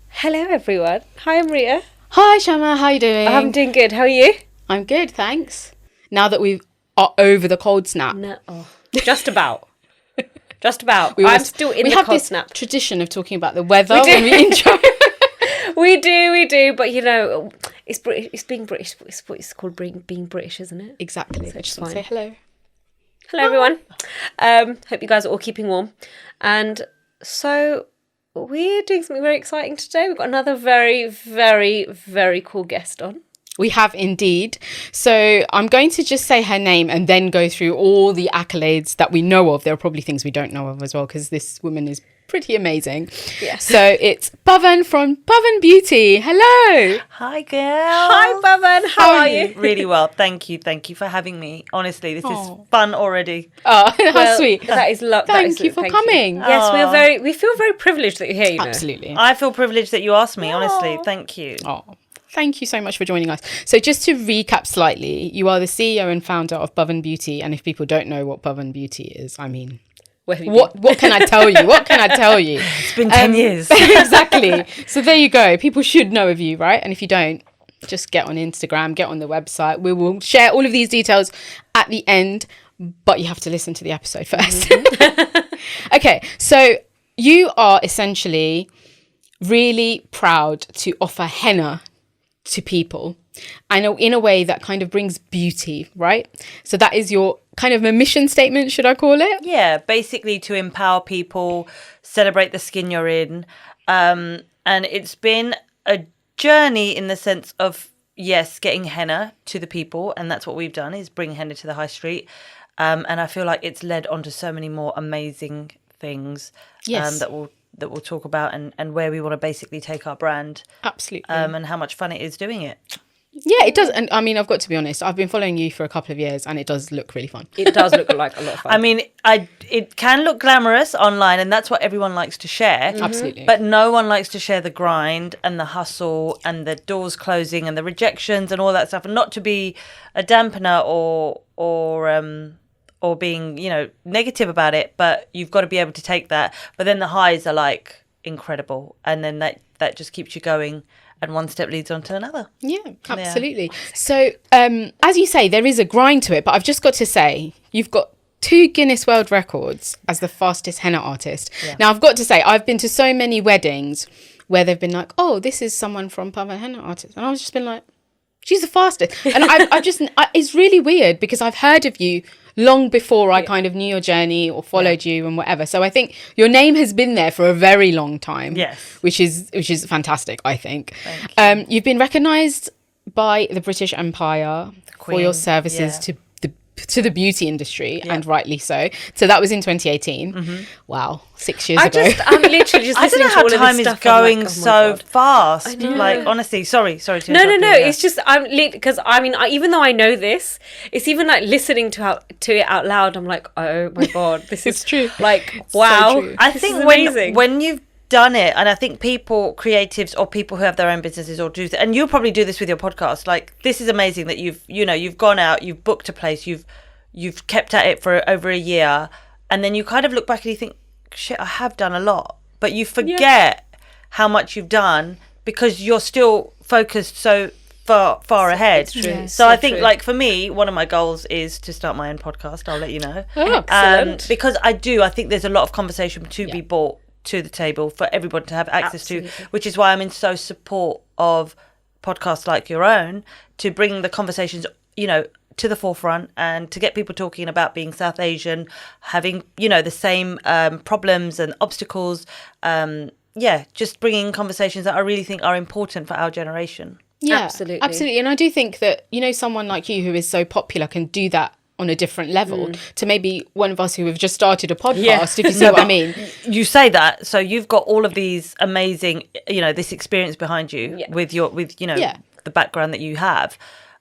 Hello everyone. Hi Amrita. Hi Shyama, how are you doing? I'm doing good. How are you? I'm good, thanks. Now that we are over the cold snap. No, just about. Just about. I'm still in the cold snap. We have this tradition of talking about the weather when we intro. we do. But you know, it's British. It's being British. It's what it's called being British, isn't it? Exactly. So I just want to say hello. Hello everyone. Hope you guys are all keeping warm. And so we're doing something very exciting today. We've got another very, very, very cool guest on. We have indeed. So I'm going to just say her name and then go through all the accolades that we know of. There are probably things we don't know of as well, because this woman is pretty amazing. Yes. So it's Pavan from Pavan Beauty. Hello. Hi, girl. Hi, Pavan. How are you? Really well. Thank you for having me. Honestly, this is fun already. Oh, how sweet. That is lovely. Thank you for coming. Yes, we feel very privileged that you're here. You know? Absolutely. I feel privileged that you asked me, honestly. Thank you. Oh, thank you so much for joining us. So just to recap slightly, you are the CEO and founder of Pavan Beauty. And if people don't know what Pavan Beauty is, I mean, what can I tell you? What can I tell you? It's been 10 years. Exactly. So there you go. People should know of you, right? And if you don't, just get on Instagram, get on the website. We will share all of these details at the end, but you have to listen to the episode first. Okay, so you are essentially really proud to offer henna to people, and in a way that kind of brings beauty, right? So that is your kind of a mission statement, should I call it? Yeah, basically to empower people, celebrate the skin you're in. And it's been a journey in the sense of, yes, getting henna to the people. And that's what we've done, is bring henna to the high street. And I feel like it's led on to so many more amazing things that we'll talk about, and where we want to basically take our brand. Absolutely. And how much fun it is doing it. Yeah, it does. And I mean, I've got to be honest, I've been following you for a couple of years and it does look really fun. It does look like a lot of fun. I mean, it can look glamorous online, and that's what everyone likes to share. Mm-hmm. Absolutely. But no one likes to share the grind and the hustle and the doors closing and the rejections and all that stuff. And not to be a dampener or being, negative about it, but you've got to be able to take that. But then the highs are like incredible, and then that just keeps you going, and one step leads on to another. Yeah, absolutely. Yeah. So as you say, there is a grind to it, but I've just got to say, you've got 2 Guinness World Records as the fastest henna artist. Yeah. Now, I've got to say, I've been to so many weddings where they've been like, oh, this is someone from Pavan Henna Artist. And I've just been like, she's the fastest. And it's really weird, because I've heard of you long before I kind of knew your journey or followed you and whatever. So I think your name has been there for a very long time. Yes. Which is fantastic, I think. Thank you. You've been recognised by the British Empire for your services to the beauty industry, and rightly so. So that was in 2018. Mm-hmm. Wow, 6 years ago. I'm literally just I don't know how time is going so fast. Like, honestly, sorry to No. It's just because even though I know this, it's even like listening to it out loud. I'm like, oh my god, this is true. Like, wow, so true. I think when you've done it, and I think people, creatives or people who have their own businesses or do, and you'll probably do this with your podcast, like, this is amazing that you've gone out, you've booked a place, you've kept at it for over a year, and then you kind of look back and you think, shit, I have done a lot, but you forget how much you've done because you're still focused so far ahead. It's true. So I think, like, for me, one of my goals is to start my own podcast. I'll let you know. Excellent. Because I think there's a lot of conversation to be brought to the table for everyone to have access to, which is why I'm in so support of podcasts like your own, to bring the conversations, to the forefront, and to get people talking about being South Asian, having, the same problems and obstacles. Just bringing conversations that I really think are important for our generation. Yeah, absolutely. And I do think that, someone like you who is so popular can do that on a different level to maybe one of us who have just started a podcast, if you see what I mean. You say that, so you've got all of these amazing, this experience behind you with the background that you have.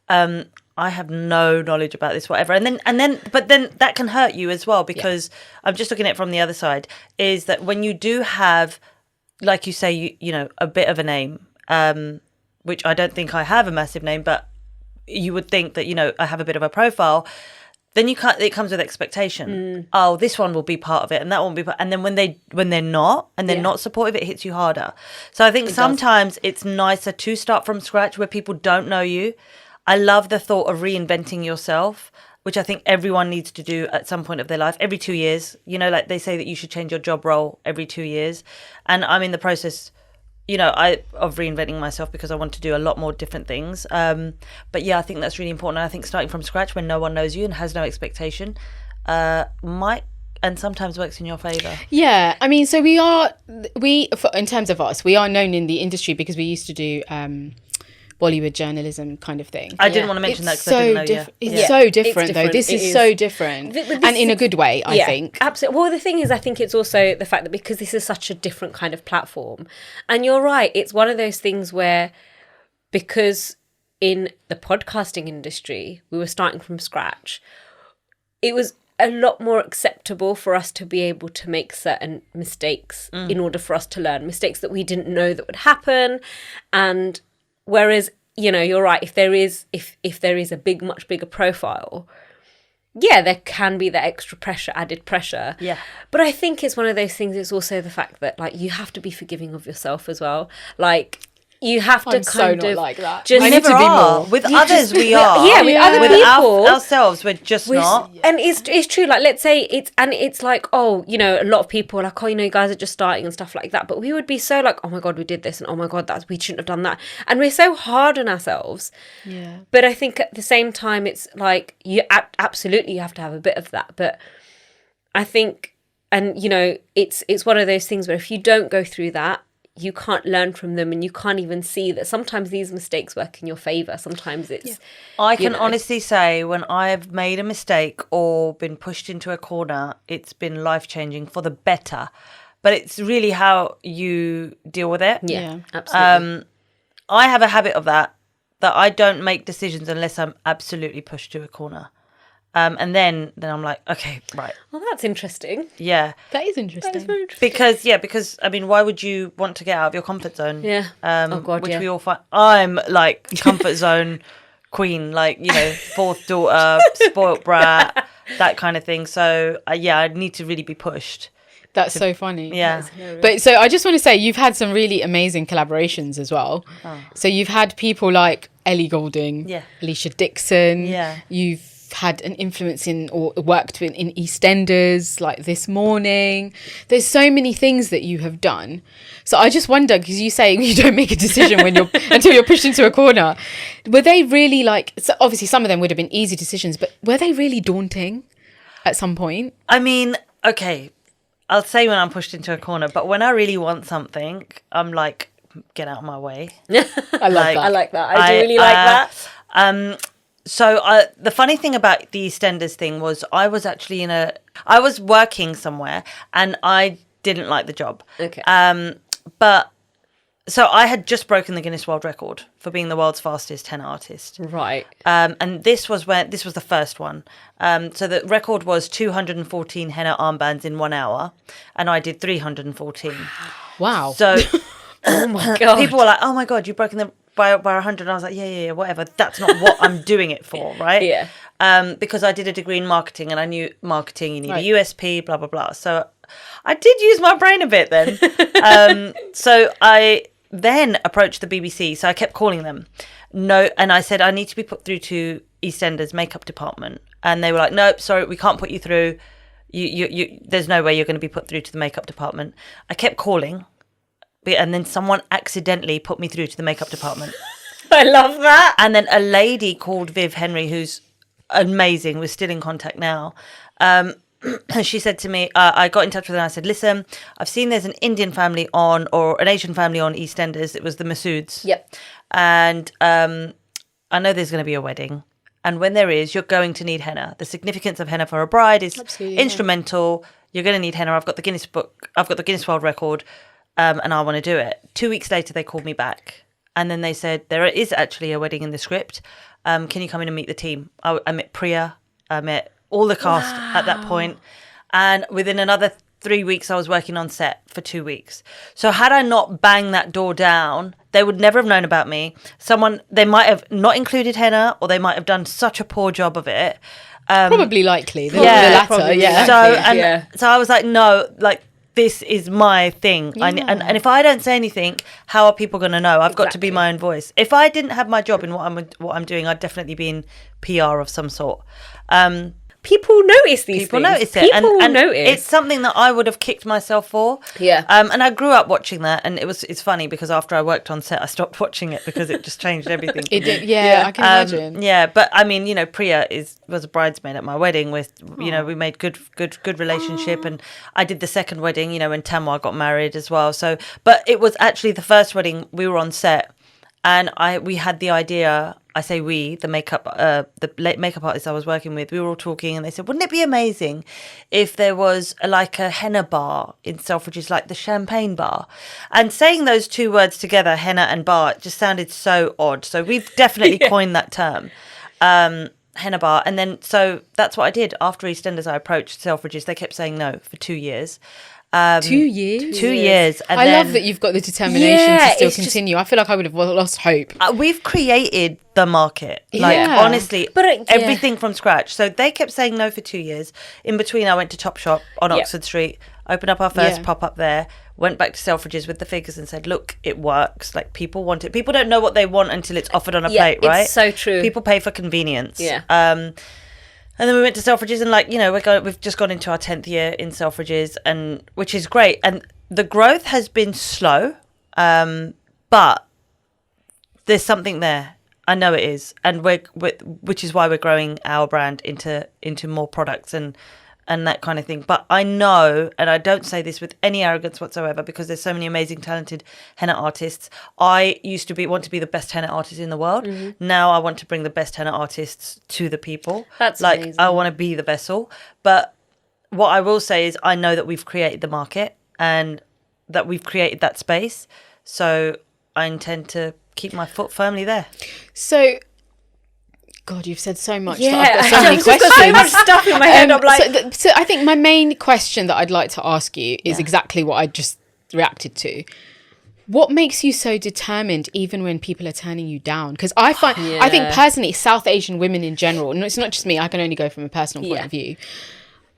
I have no knowledge about this, whatever. But then that can hurt you as well, because I'm just looking at it from the other side, is that when you do have, like you say, a bit of a name, which I don't think I have a massive name, but you would think that, you know, I have a bit of a profile, then it comes with expectation. Oh, this one will be part of it and that won't be part. And then when they're not and they're not supportive, it hits you harder. So I think sometimes it's nicer to start from scratch where people don't know you. I love the thought of reinventing yourself, which I think everyone needs to do at some point of their life, every 2 years. You know, like they say that you should change your job role every 2 years. And I'm in the process, you know, of reinventing myself because I want to do a lot more different things. But yeah, I think that's really important. And I think starting from scratch when no one knows you and has no expectation might and sometimes works in your favour. Yeah, I mean, so in terms of us, we are known in the industry because we used to do Bollywood journalism kind of thing. I didn't want to mention that because I didn't know you. It's so different though. This is so different. And in a good way, I think. Absolutely. Well, the thing is, I think it's also the fact that because this is such a different kind of platform, and you're right, it's one of those things where because in the podcasting industry, we were starting from scratch, it was a lot more acceptable for us to be able to make certain mistakes in order for us to learn, mistakes that we didn't know that would happen. And whereas, you know, you're right, if there is a much bigger profile, yeah, there can be that extra pressure, added pressure. Yeah. But I think it's one of those things, it's also the fact that, like, you have to be forgiving of yourself as well. Like, you have to not like that. Just I never are. With others, we are. Yeah, with other with people. ourselves, we're just not. And it's true. Like, let's say it's like, oh, you know, a lot of people are like, oh, you know, you guys are just starting and stuff like that. But we would be so like, oh my God, we did this, and oh my God, we shouldn't have done that. And we're so hard on ourselves. Yeah. But I think at the same time, it's like you absolutely have to have a bit of that. But I think, and you know, it's one of those things where if you don't go through that, you can't learn from them, and you can't even see that sometimes these mistakes work in your favour. Sometimes it's... I can honestly say when I've made a mistake or been pushed into a corner, it's been life-changing for the better. But it's really how you deal with it. Yeah, absolutely. I have a habit of that I don't make decisions unless I'm absolutely pushed to a corner. And then I'm like, okay, right. Well, that's interesting. Yeah. That is interesting. That is very interesting. Because I mean, why would you want to get out of your comfort zone? Yeah. Oh God, which we all find. I'm like comfort zone queen, like, you know, fourth daughter, spoilt brat, that kind of thing. So I need to really be pushed. That's so funny. Yeah. But so I just want to say you've had some really amazing collaborations as well. Oh. So you've had people like Ellie Goulding, Alicia Dixon. Yeah. You've had an influence in or worked in EastEnders, like This Morning. There's so many things that you have done. So I just wonder, because you say you don't make a decision when you're until you're pushed into a corner. Were they really like? So obviously, some of them would have been easy decisions, but were they really daunting at some point? I mean, okay, I'll say when I'm pushed into a corner, but when I really want something, I'm like, get out of my way. I like that. I do really like that. So the funny thing about the EastEnders thing was I was actually I was working somewhere and I didn't like the job. Okay. But so I had just broken the Guinness World Record for being the world's fastest henna artist. Right. And this was the first one. So the record was 214 henna armbands in 1 hour, and I did 314. Wow. So oh my God. People were like, "Oh my God, you've broken the by 100." And I was like, yeah, whatever. That's not what I'm doing it for, right? Yeah. Because I did a degree in marketing, and I knew marketing, you need a USP, blah, blah, blah. So I did use my brain a bit then. So I then approached the BBC. So I kept calling them. No, and I said, I need to be put through to EastEnders makeup department. And they were like, nope, sorry, we can't put you through. You there's no way you're going to be put through to the makeup department. I kept calling. And then someone accidentally put me through to the makeup department. I love that. And then a lady called Viv Henry, who's amazing, we're still in contact now. She said to me, I got in touch with her and I said, listen, I've seen there's an Indian family on, or an Asian family on EastEnders. It was the Masouds. Yep. And I know there's going to be a wedding. And when there is, you're going to need henna. The significance of henna for a bride is instrumental. You're going to need henna. I've got the Guinness World Record. And I want to do it. 2 weeks later, they called me back. And then they said, there is actually a wedding in the script. Can you come in and meet the team? I met Priya. I met all the cast at that point. And within another 3 weeks I was working on set for 2 weeks. So had I not banged that door down, they would never have known about me. They might have not included henna, or they might have done such a poor job of it. Probably likely. The Yeah, latter, yeah. So I was like, no, like, this is my thing. Yeah. And if I don't say anything, how are people going to know? I've got to be my own voice. If I didn't have my job in what I'm doing, I'd definitely be in PR of some sort. People notice these People things. notice it. People and notice. It's something that I would have kicked myself for. Yeah. And I grew up watching that, and it's funny because after I worked on set, I stopped watching it because it just changed everything. It did, yeah, I can imagine. Yeah, but I mean, Priya was a bridesmaid at my wedding with, we made good relationship, and I did the second wedding, when Tamar got married as well. So, but it was actually the first wedding we were on set, and we had the idea. I say the makeup artist I was working with, we were all talking, and they said, wouldn't it be amazing if there was like a henna bar in Selfridges, like the champagne bar? And saying those two words together, henna and bar, just sounded so odd. So we've definitely coined that term, henna bar. And then, so that's what I did. After EastEnders, I approached Selfridges. They kept saying no for 2 years. 2 years? 2 years. And I then, love that you've got the determination to still continue. I feel like I would have lost hope. We've created the market, honestly, but everything from scratch. So they kept saying no for 2 years. In between, I went to Topshop on Oxford Street, opened up our first pop-up there, went back to Selfridges with the figures and said, look, it works. Like, people want it. People don't know what they want until it's offered on a plate, right? It's so true. People pay for convenience. Yeah. And then we went to Selfridges, and we've just gone into our 10th year in Selfridges, and which is great. And the growth has been slow, but there's something there. I know it is, and which is why we're growing our brand into more products and that kind of thing. But I know, and I don't say this with any arrogance whatsoever, because there's so many amazing, talented henna artists. I used to want to be the best henna artist in the world. Mm-hmm. Now I want to bring the best henna artists to the people. That's like amazing. I want to be the vessel. But what I will say is, I know that we've created the market and that we've created that space. So I intend to keep my foot firmly there. So, God, you've said so much. Yeah, that I've got so many I've questions. got so much stuff in my head. I'm like, so I think my main question that I'd like to ask you is exactly what I just reacted to. What makes you so determined, even when people are turning you down? Because I think personally, South Asian women in general, and it's not just me, I can only go from a personal point of view.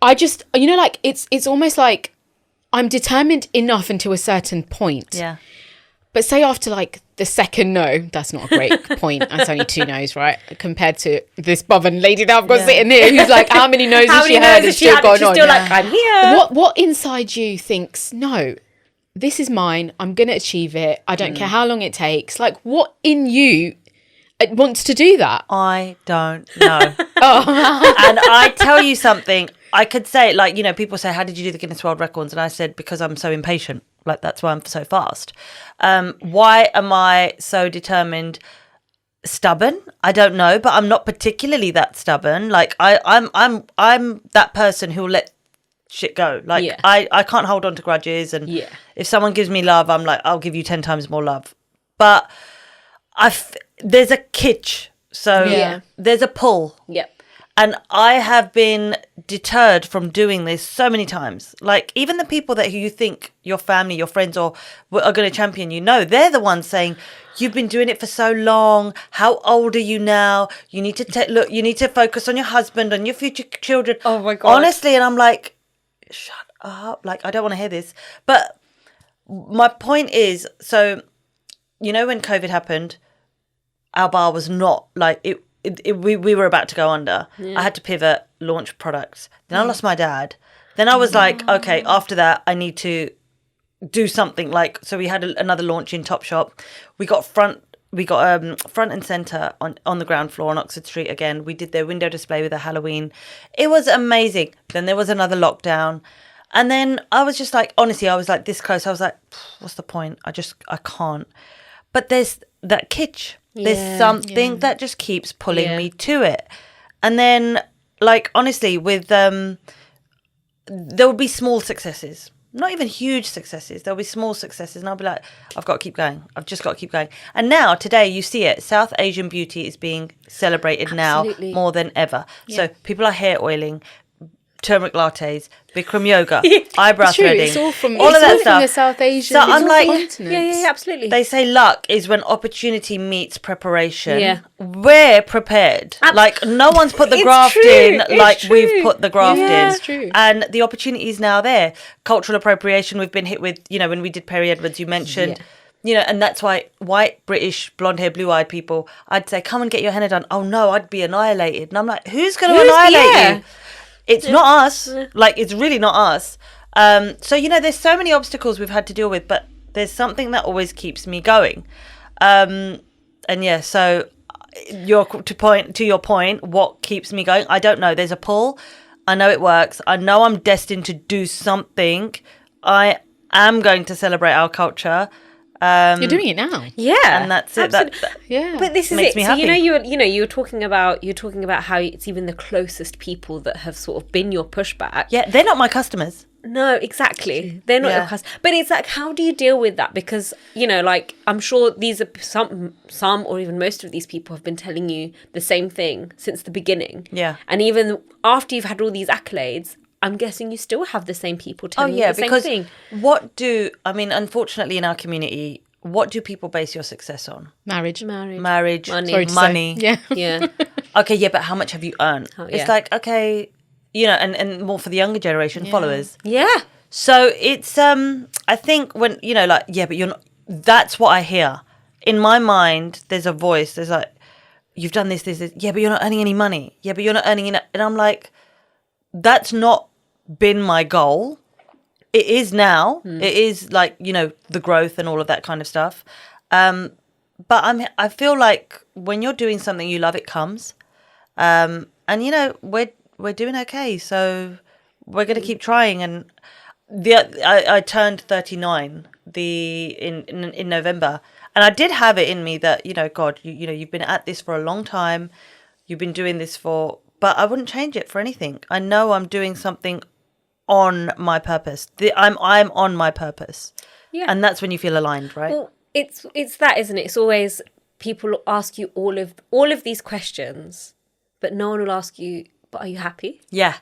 I just, it's almost like I'm determined enough until a certain point. Yeah. But say after like the second no, that's not a great point. That's only 2 no's, right? Compared to this Pavan lady that I've got sitting here who's like, how many no's has she heard and still going on? She's still like, I'm here. What inside you thinks, no, this is mine. I'm going to achieve it. I don't care how long it takes. Like, what in you wants to do that? I don't know. And I tell you something, I could say, like, people say, how did you do the Guinness World Records? And I said, because I'm so impatient. Like, that's why I'm so fast. Why am I so determined? Stubborn? I don't know, but I'm not particularly that stubborn. Like, I'm that person who will let shit go. Like, I can't hold on to grudges. And if someone gives me love, I'm like, I'll give you 10 times more love. But there's a kitsch. So there's a pull. Yep. And I have been deterred from doing this so many times. Like, even the people who you think your family, your friends, or are going to champion you, they're the ones saying, you've been doing it for so long. How old are you now? You need to you need to focus on your husband, on your future children. Oh my God. Honestly, and I'm like, shut up. Like, I don't want to hear this. But my point is, so, when COVID happened, our bar was not like it. We were about to go under. I had to pivot, launch products. Then I lost my dad. Then I was like, okay, after that, I need to do something. Like, so we had another launch in Topshop. We got front and center on the ground floor on Oxford Street again. We did their window display with a Halloween. It was amazing. Then there was another lockdown. And then I was just like, honestly, I was like this close. I was like, what's the point? I can't. But there's that kitsch. There's something that just keeps pulling me to it. And then, like, honestly, with there will be small successes, not even huge successes. There'll be small successes, and I'll be like, I've got to keep going. I've just got to keep going. And now, today, you see it. South Asian beauty is being celebrated now more than ever. Yeah. So people are hair oiling. turmeric lattes, Bikram yoga, eyebrow It's true. threading, It's all from all of that from stuff. the South Asian. So I'm like, continents. absolutely. They say luck is when opportunity meets preparation. Yeah. We're prepared. Like no one's put the It's graft true. in It's like true. we've put the graft Yeah. in. It's true. And the opportunity is now there. Cultural appropriation we've been hit with, when we did Perry Edwards, you mentioned. And that's why white, British, blonde hair, blue eyed people, I'd say, come and get your henna done. Oh no, I'd be annihilated. And I'm like, who's going to annihilate you? It's not us. Like, it's really not us. So, there's so many obstacles we've had to deal with, but there's something that always keeps me going. So to your point, what keeps me going? I don't know. There's a pull. I know it works. I know I'm destined to do something. I am going to celebrate our culture. You're doing it now. Yeah, and that's it. Yeah, but this is makes it. me So happy. you were talking about how it's even the closest people that have sort of been your pushback. Yeah, they're not my customers. No, exactly. They're not your customer. But it's like, how do you deal with that? Because like I'm sure these are some or even most of these people have been telling you the same thing since the beginning. Yeah, and even after you've had all these accolades, I'm guessing you still have the same people telling you the same thing. Unfortunately in our community, what do people base your success on? Marriage, money. Sorry to say. Yeah. Okay, yeah, but how much have you earned? yeah. It's like, okay, and more for the younger generation, followers. Yeah. So it's, I think when, but you're not, that's what I hear. In my mind, there's a voice, there's like, you've done this, yeah, but you're not earning any money. Yeah, but you're not earning enough. And I'm like, that's not been my goal. It is now. It is like, the growth and all of that kind of stuff. But I feel like when you're doing something you love, it comes. And we're doing okay. So we're going to keep trying. And I turned 39 in November, and I did have it in me that, God, you've been at this for a long time. You've been doing this but I wouldn't change it for anything. I know I'm doing something on my purpose. I'm on my purpose. Yeah. And that's when you feel aligned, right? Well, it's that, isn't it? It's always people ask you all of these questions, but no one will ask you, but are you happy? Yeah.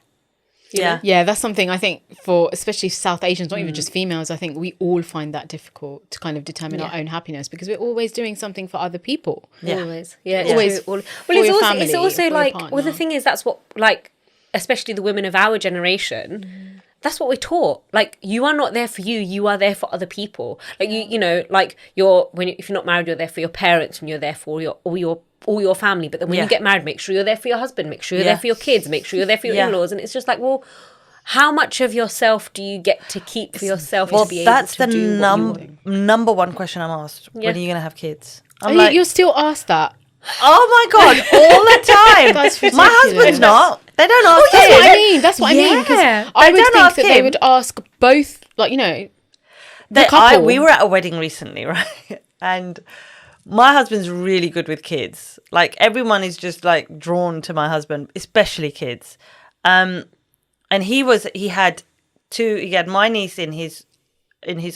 Yeah, that's something I think for especially South Asians, not even just females, I think we all find that difficult to kind of determine our own happiness because we're always doing something for other people. Yeah. Always. Yeah, Yeah. always. For It's your also family, like, for your well, the partner. thing is, that's what, like, especially the women of our generation, that's what we're taught. Like, you are not there for you are there for other people. Like, like if you're not married, you're there for your parents and you're there for all your family. But then when you get married, make sure you're there for your husband, make sure you're there for your kids, make sure you're there for your in-laws. And it's just like, well, how much of yourself do you get to keep for yourself to be able to do what you want? number one question I'm asked. When are you going to have kids? I'm You're still asked that. Oh my God, all the time. That's ridiculous. My husband's not. They don't ask That's him. what I mean. That's what I mean. Because I would don't think ask that they him. would ask both, like, the couple. We were at a wedding recently, right? And my husband's really good with kids. Like, everyone is just like drawn to my husband, especially kids. And he had my niece in his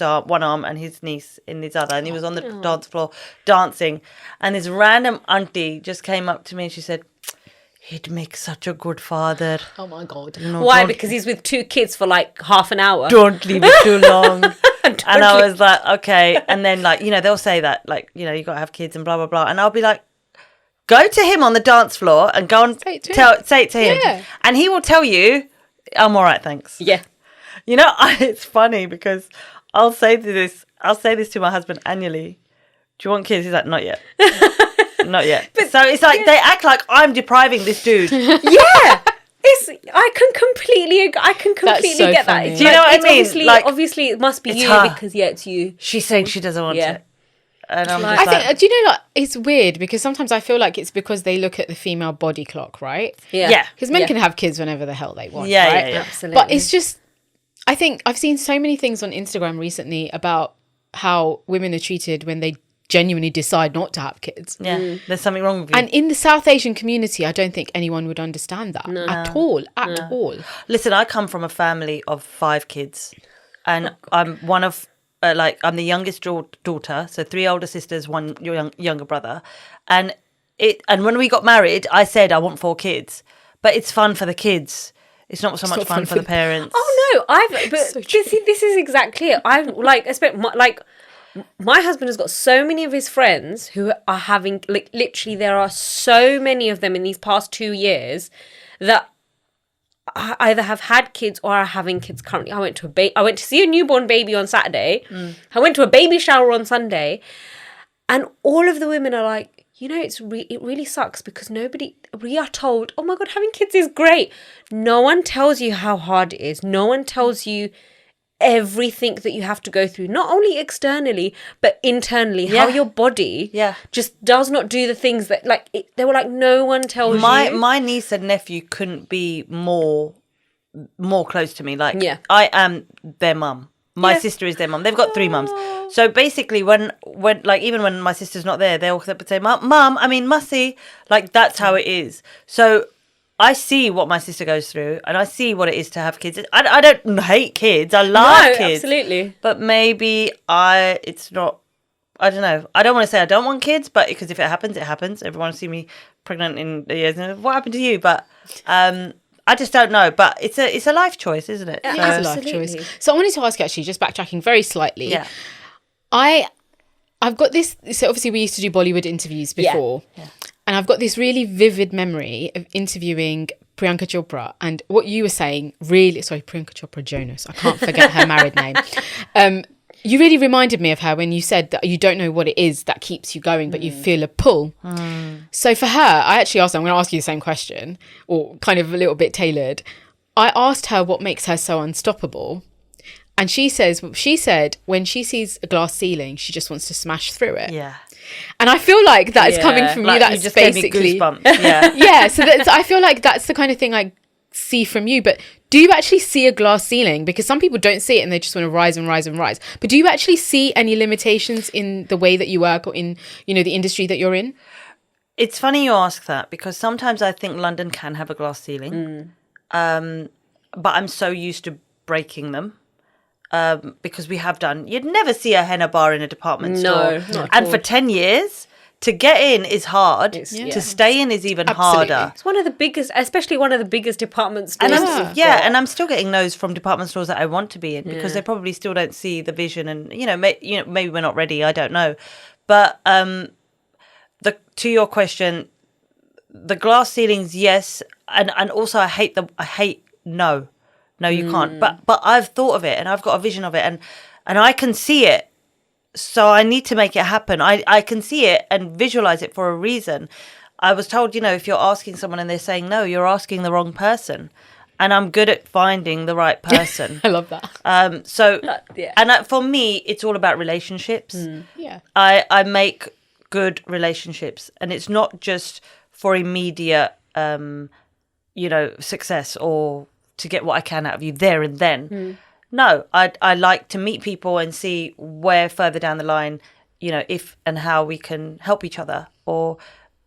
one arm and his niece in his other, and he was on the dance floor dancing, and this random auntie just came up to me and she said, he'd make such a good father. Oh my God. Why? Because he's with two kids for like half an hour. Don't leave it too long. And I was like, okay. And then, like, they'll say that, like, you got to have kids and blah, blah, blah. And I'll be like, go to him on the dance floor and go and say it to him. Yeah. And he will tell you, I'm all right, thanks. Yeah. It's funny because I'll say this to my husband annually. Do you want kids? He's like, not yet. Not yet. So it's like they act like I'm depriving this dude. Yeah. I can completely so get funny. that. Do you know what I mean? Obviously, Like, obviously it must be it's you her. because it's you. She's saying she doesn't want it. And I'm Like- just I like, think, do you know, like, it's weird because sometimes I feel like it's because they look at the female body clock, right? Yeah. Because men can have kids whenever the hell they want, Yeah, right? yeah. Absolutely. But it's just, I think I've seen so many things on Instagram recently about how women are treated when they genuinely decide not to have kids. yeah, there's something wrong with you. And in the South Asian community, I don't think anyone would understand that at all. Listen, I come from a family of 5 kids, and I'm one of I'm the youngest daughter, so 3 older sisters, 1 younger brother, and when we got married, I said I want 4 kids, but it's fun for the kids. It's not so much not fun for the parents. Oh no, this is exactly it. I like, my husband has got so many of his friends who are having, like, literally there are so many of them in these past 2 years that either have had kids or are having kids currently. I went to see a newborn baby on Saturday. I went to a baby shower on Sunday, and all of the women are like, you know, it really sucks because we are told, oh my God, having kids is great. No one tells you how hard it is. No one tells you everything that you have to go through, not only externally but internally. How your body just does not do the things that, like, they were like, no one tells you. My niece and nephew couldn't be more close to me. Like, I am their mum. My sister is their mum. They've got 3 mums. So basically, when like, even when my sister's not there, they'll say, mum, I mean, Mussy. Like, that's how it is. So I see what my sister goes through, and I see what it is to have kids. I don't hate kids. I love kids. Absolutely. But maybe it's not, I don't know. I don't want to say I don't want kids, but because if it happens, it happens. Everyone will see me pregnant in a year. What happened to you? But I just don't know. But it's a life choice, isn't it? It is a life choice. So I wanted to ask you, actually, just backtracking very slightly. Yeah. I've got this. So obviously we used to do Bollywood interviews before. Yeah. And I've got this really vivid memory of interviewing Priyanka Chopra, and what you were saying Priyanka Chopra Jonas. I can't forget her married name. You really reminded me of her when you said that you don't know what it is that keeps you going, but you feel a pull. So for her, I actually asked her, I'm going to ask you the same question, or kind of a little bit tailored. I asked her what makes her so unstoppable. And she said when she sees a glass ceiling, she just wants to smash through it. Yeah. And I feel like that is coming from you. That's you just basically gave me goosebumps. Yeah. Yeah. So I feel like that's the kind of thing I see from you. But do you actually see a glass ceiling? Because some people don't see it and they just want to rise and rise and rise. But do you actually see any limitations in the way that you work or in, you know, the industry that you're in? It's funny you ask that, because sometimes I think London can have a glass ceiling, but I'm so used to breaking them. Because we have done, you'd never see a henna bar in a department store. No, and for 10 years, to get in is hard. To stay in is even harder. It's one of the biggest, especially one of the biggest department stores. And I'm still getting those from department stores that I want to be in, because they probably still don't see the vision, and maybe we're not ready. I don't know, but to your question, the glass ceilings, yes, and also I hate no. No, you can't. But I've thought of it, and I've got a vision of it, and I can see it. So I need to make it happen. I can see it and visualize it for a reason. I was told, if you're asking someone and they're saying no, you're asking the wrong person. And I'm good at finding the right person. I love that. And for me, it's all about relationships. Yeah. I make good relationships, and it's not just for immediate, success or to get what I can out of you there and then. No, I like to meet people and see where further down the line, if and how we can help each other or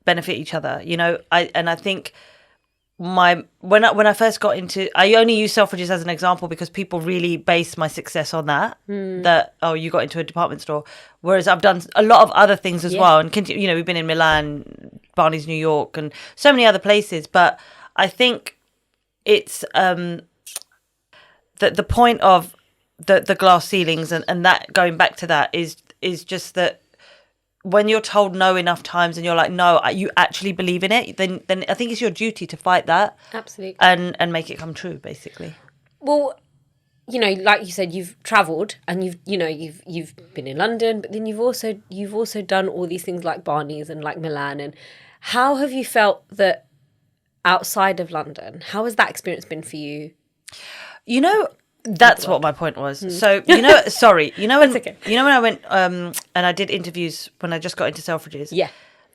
benefit each other. I think when I first got into, I only use Selfridges as an example because people really base my success on that. That you got into a department store, whereas I've done a lot of other things as well, and we've been in Milan, Barney's, New York, and so many other places. But I think it's the point of the glass ceilings and that, going back to that, is just that when you're told no enough times and you're like, no, you actually believe in it, then I think it's your duty to fight that. Absolutely. And make it come true, basically. Well, like you said, you've travelled and you've been in London, but then you've also done all these things like Barney's and like Milan. And how have you felt that outside of London? How has that experience been for you? That's what my point was. So, sorry, when okay. when I went and I did interviews when I just got into Selfridges. Yeah.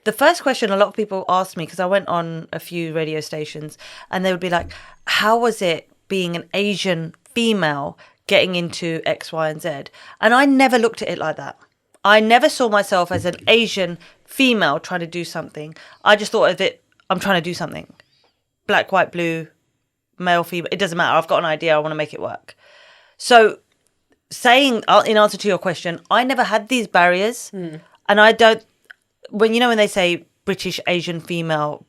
The first question a lot of people asked me, because I went on a few radio stations, and they would be like, how was it being an Asian female getting into X, Y, and Z? And I never looked at it like that. I never saw myself as an Asian female trying to do something. I just thought of it, I'm trying to do something. Black, white, blue, male, female, it doesn't matter. I've got an idea. I want to make it work. So saying, in answer to your question, I never had these barriers. And I don't, when they say British, Asian, female,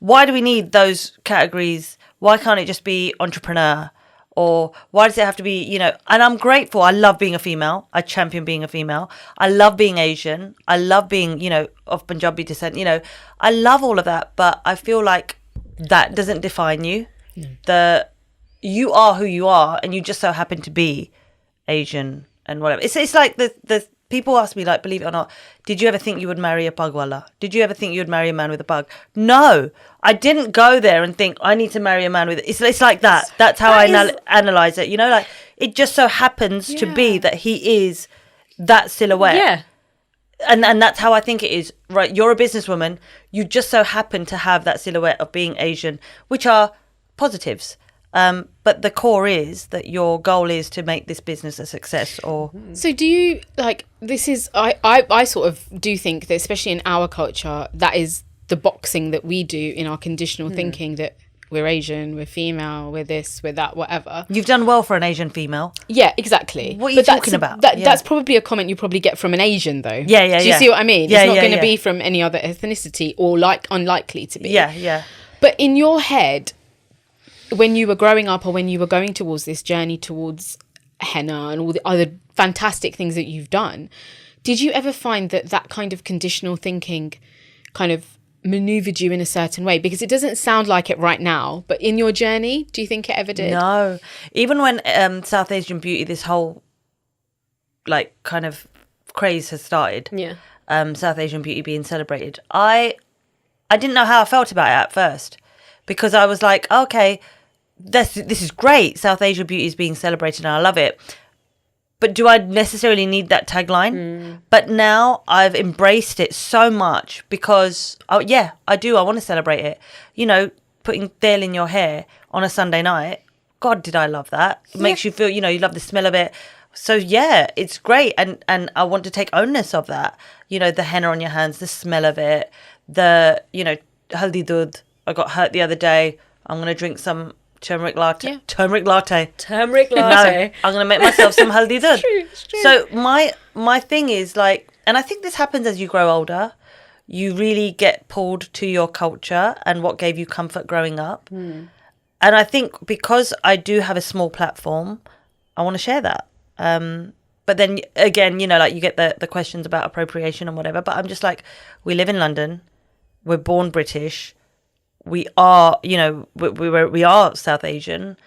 why do we need those categories Why can't it just be entrepreneur? Or why does it have to be, you know, and I'm grateful. I love being a female. I champion being a female. I love being Asian. I love being, you know, of Punjabi descent. You know, I love all of that. But I feel like that doesn't define you. You are who you are, and you just so happen to be Asian and whatever. It's like the people ask me, like, believe it or not, did you ever think you would marry a pugwala? Did you ever think you would marry a man with a pug? No, I didn't go there and think I need to marry a man with. It's like that. That's how I analyze it. You know, like it just so happens to be that he is that silhouette. Yeah. And that's how I think it is. Right, you're a businesswoman. You just so happen to have that silhouette of being Asian, which are positives. But the core is that your goal is to make this business a success. Or so do you, like, this is I sort of do think that, especially in our culture, that is the boxing that we do in our conditional thinking, that we're Asian, we're female, we're this, we're that, whatever. You've done well for an Asian female. Yeah, exactly. What are you talking about? That's probably a comment you probably get from an Asian, though. Yeah. Do you see what I mean? Yeah, it's not going to be from any other ethnicity, or like unlikely to be. Yeah. But in your head, when you were growing up, or when you were going towards this journey towards henna and all the other fantastic things that you've done, did you ever find that kind of conditional thinking kind of maneuvered you in a certain way? Because it doesn't sound like it right now, but in your journey, do you think it ever did? No. Even when South Asian beauty, this whole like kind of craze has started, South Asian beauty being celebrated, I didn't know how I felt about it at first, because I was like, okay, this is great. South Asian beauty is being celebrated and I love it. But do I necessarily need that tagline? But now I've embraced it so much because, I do. I want to celebrate it. You know, putting tel in your hair on a Sunday night. God, did I love that. It makes you feel, you know, you love the smell of it. So, yeah, it's great. And I want to take onus of that. You know, the henna on your hands, the smell of it, the, you know, haldi dudh. I got hurt the other day. I'm going to drink some turmeric latte. Turmeric latte. No, I'm going to make myself some haldi dudh. It's true. So my thing is, like, and I think this happens as you grow older, you really get pulled to your culture and what gave you comfort growing up. And I think because I do have a small platform, I want to share that. But then again, you know, like you get the questions about appropriation and whatever, but I'm just like, we live in London, we're born British, we are, you know, we are South Asian.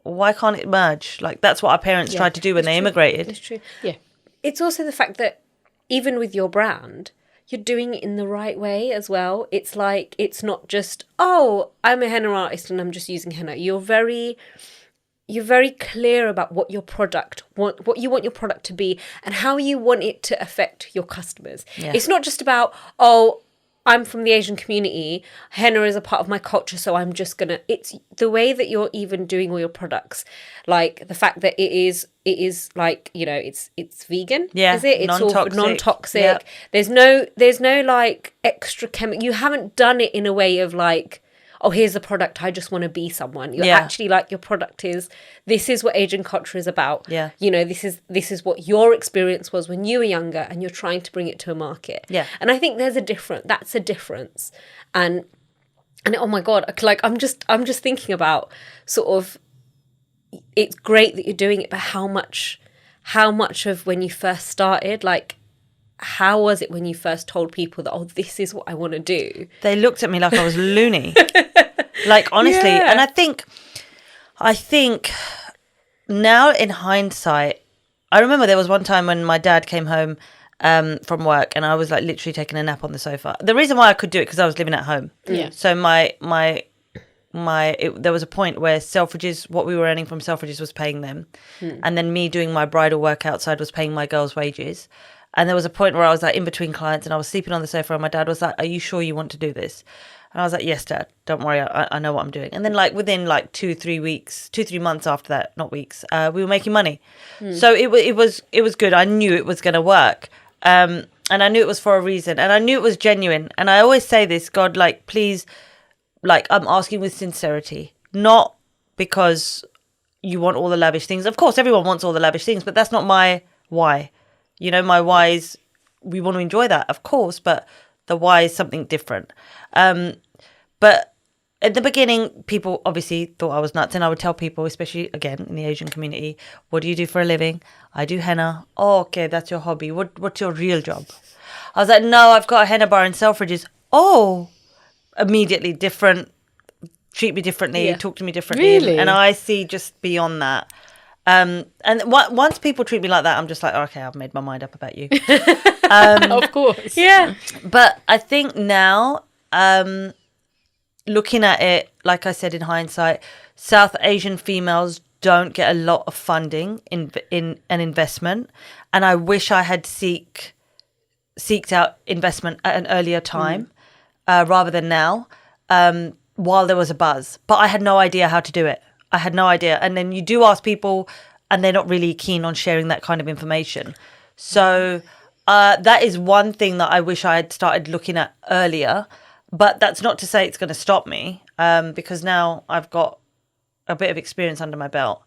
Why can't it merge? Like, that's what our parents tried to do when they immigrated. It's true. Yeah. It's also the fact that even with your brand, you're doing it in the right way as well. It's like, it's not just, oh, I'm a henna artist and I'm just using henna. You're very clear about what your product what you want your product to be and how you want it to affect your customers. It's not just about, oh, I'm from the Asian community, henna is a part of my culture, so I'm just gonna, it's the way that you're even doing all your products, like the fact that it is like, you know, it's vegan, is it? It's non-toxic. all non-toxic. There's no like extra chemical. You haven't done it in a way of like, oh, here's a product, I just want to be someone. You're actually like, your product is, this is what Asian culture is about. Yeah. You know, this is what your experience was when you were younger, and you're trying to bring it to a market. Yeah. And I think that's a difference. And oh my God, like I'm just thinking about sort of, it's great that you're doing it, but how much of when you first started, like, how was it when you first told people that, oh, this is what I want to do? They looked at me like I was loony. Like, honestly. Yeah. And I think now in hindsight, I remember there was one time when my dad came home from work and I was like literally taking a nap on the sofa. The reason why I could do it because I was living at home. Yeah. So there was a point where Selfridges, what we were earning from Selfridges was paying them. And then me doing my bridal work outside was paying my girls' wages. And there was a point where I was like in between clients and I was sleeping on the sofa and my dad was like, are you sure you want to do this? And I was like, yes, Dad, don't worry. I know what I'm doing. And then like within like 2-3 months after that, not weeks, we were making money. So it was good. I knew it was going to work. And I knew it was for a reason and I knew it was genuine. And I always say this, God, like, please, like, I'm asking with sincerity, not because you want all the lavish things. Of course, everyone wants all the lavish things, but that's not my why. You know, my why is we want to enjoy that, of course, but the why is something different. But at the beginning, people obviously thought I was nuts, and I would tell people, especially again in the Asian community, what do you do for a living? I do henna. Oh, okay, that's your hobby. What's your real job? I was like, no, I've got a henna bar in Selfridges. Oh, immediately different. Treat me differently, talk to me differently. Really? And I see just beyond that. And once people treat me like that, I'm just like, okay, I've made my mind up about you. Of course. Yeah. But I think now, looking at it, like I said, in hindsight, South Asian females don't get a lot of funding in an investment. And I wish I had seeked out investment at an earlier time rather than now. While there was a buzz, but I had no idea how to do it. I had no idea. And then you do ask people and they're not really keen on sharing that kind of information. So that is one thing that I wish I had started looking at earlier, but that's not to say it's going to stop me because now I've got a bit of experience under my belt.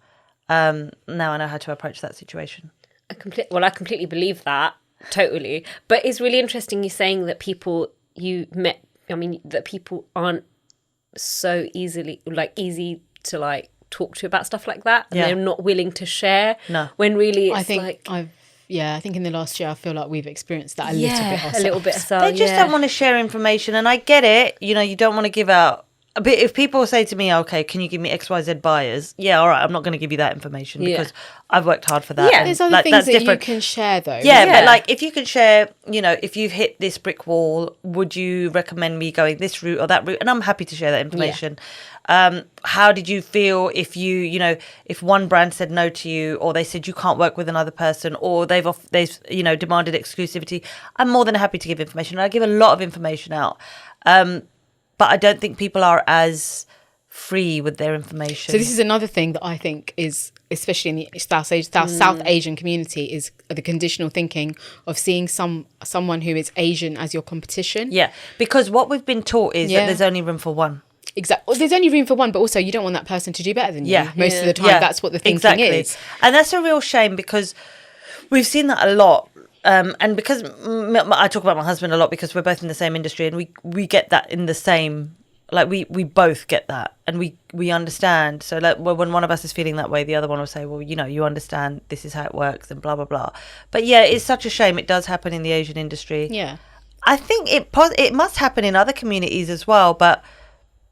Now I know how to approach that situation. I completely believe that, totally. But it's really interesting you saying that people that people aren't so easy to talk to about stuff like that, and they're not willing to share. No, when really it's I think in the last year I feel like we've experienced that a little bit. So they just don't want to share information, and I get it. You don't want to give out. But if people say to me, okay, can you give me XYZ buyers? Yeah, all right, I'm not going to give you that information because I've worked hard for that. Yeah, there's other things that you can share though. Yeah, but if you can share, if you've hit this brick wall, would you recommend me going this route or that route? And I'm happy to share that information. How did you feel if if one brand said no to you, or they said you can't work with another person, or they've demanded exclusivity? I'm more than happy to give information. I give a lot of information out. But I don't think people are as free with their information. So this is another thing that I think is, especially in the South Asian community, is the conditional thinking of seeing someone who is Asian as your competition. Yeah, because what we've been taught is that there's only room for one. Exactly. Well, there's only room for one, but also you don't want that person to do better than you. Most of the time, that's what the thinking is. And that's a real shame because we've seen that a lot. And because I talk about my husband a lot because we're both in the same industry, and we get that in the same, we both get that, and we understand. So when one of us is feeling that way, the other one will say, well, you understand, this is how it works, and blah, blah, blah. But yeah, it's such a shame. It does happen in the Asian industry. Yeah. I think it must happen in other communities as well, but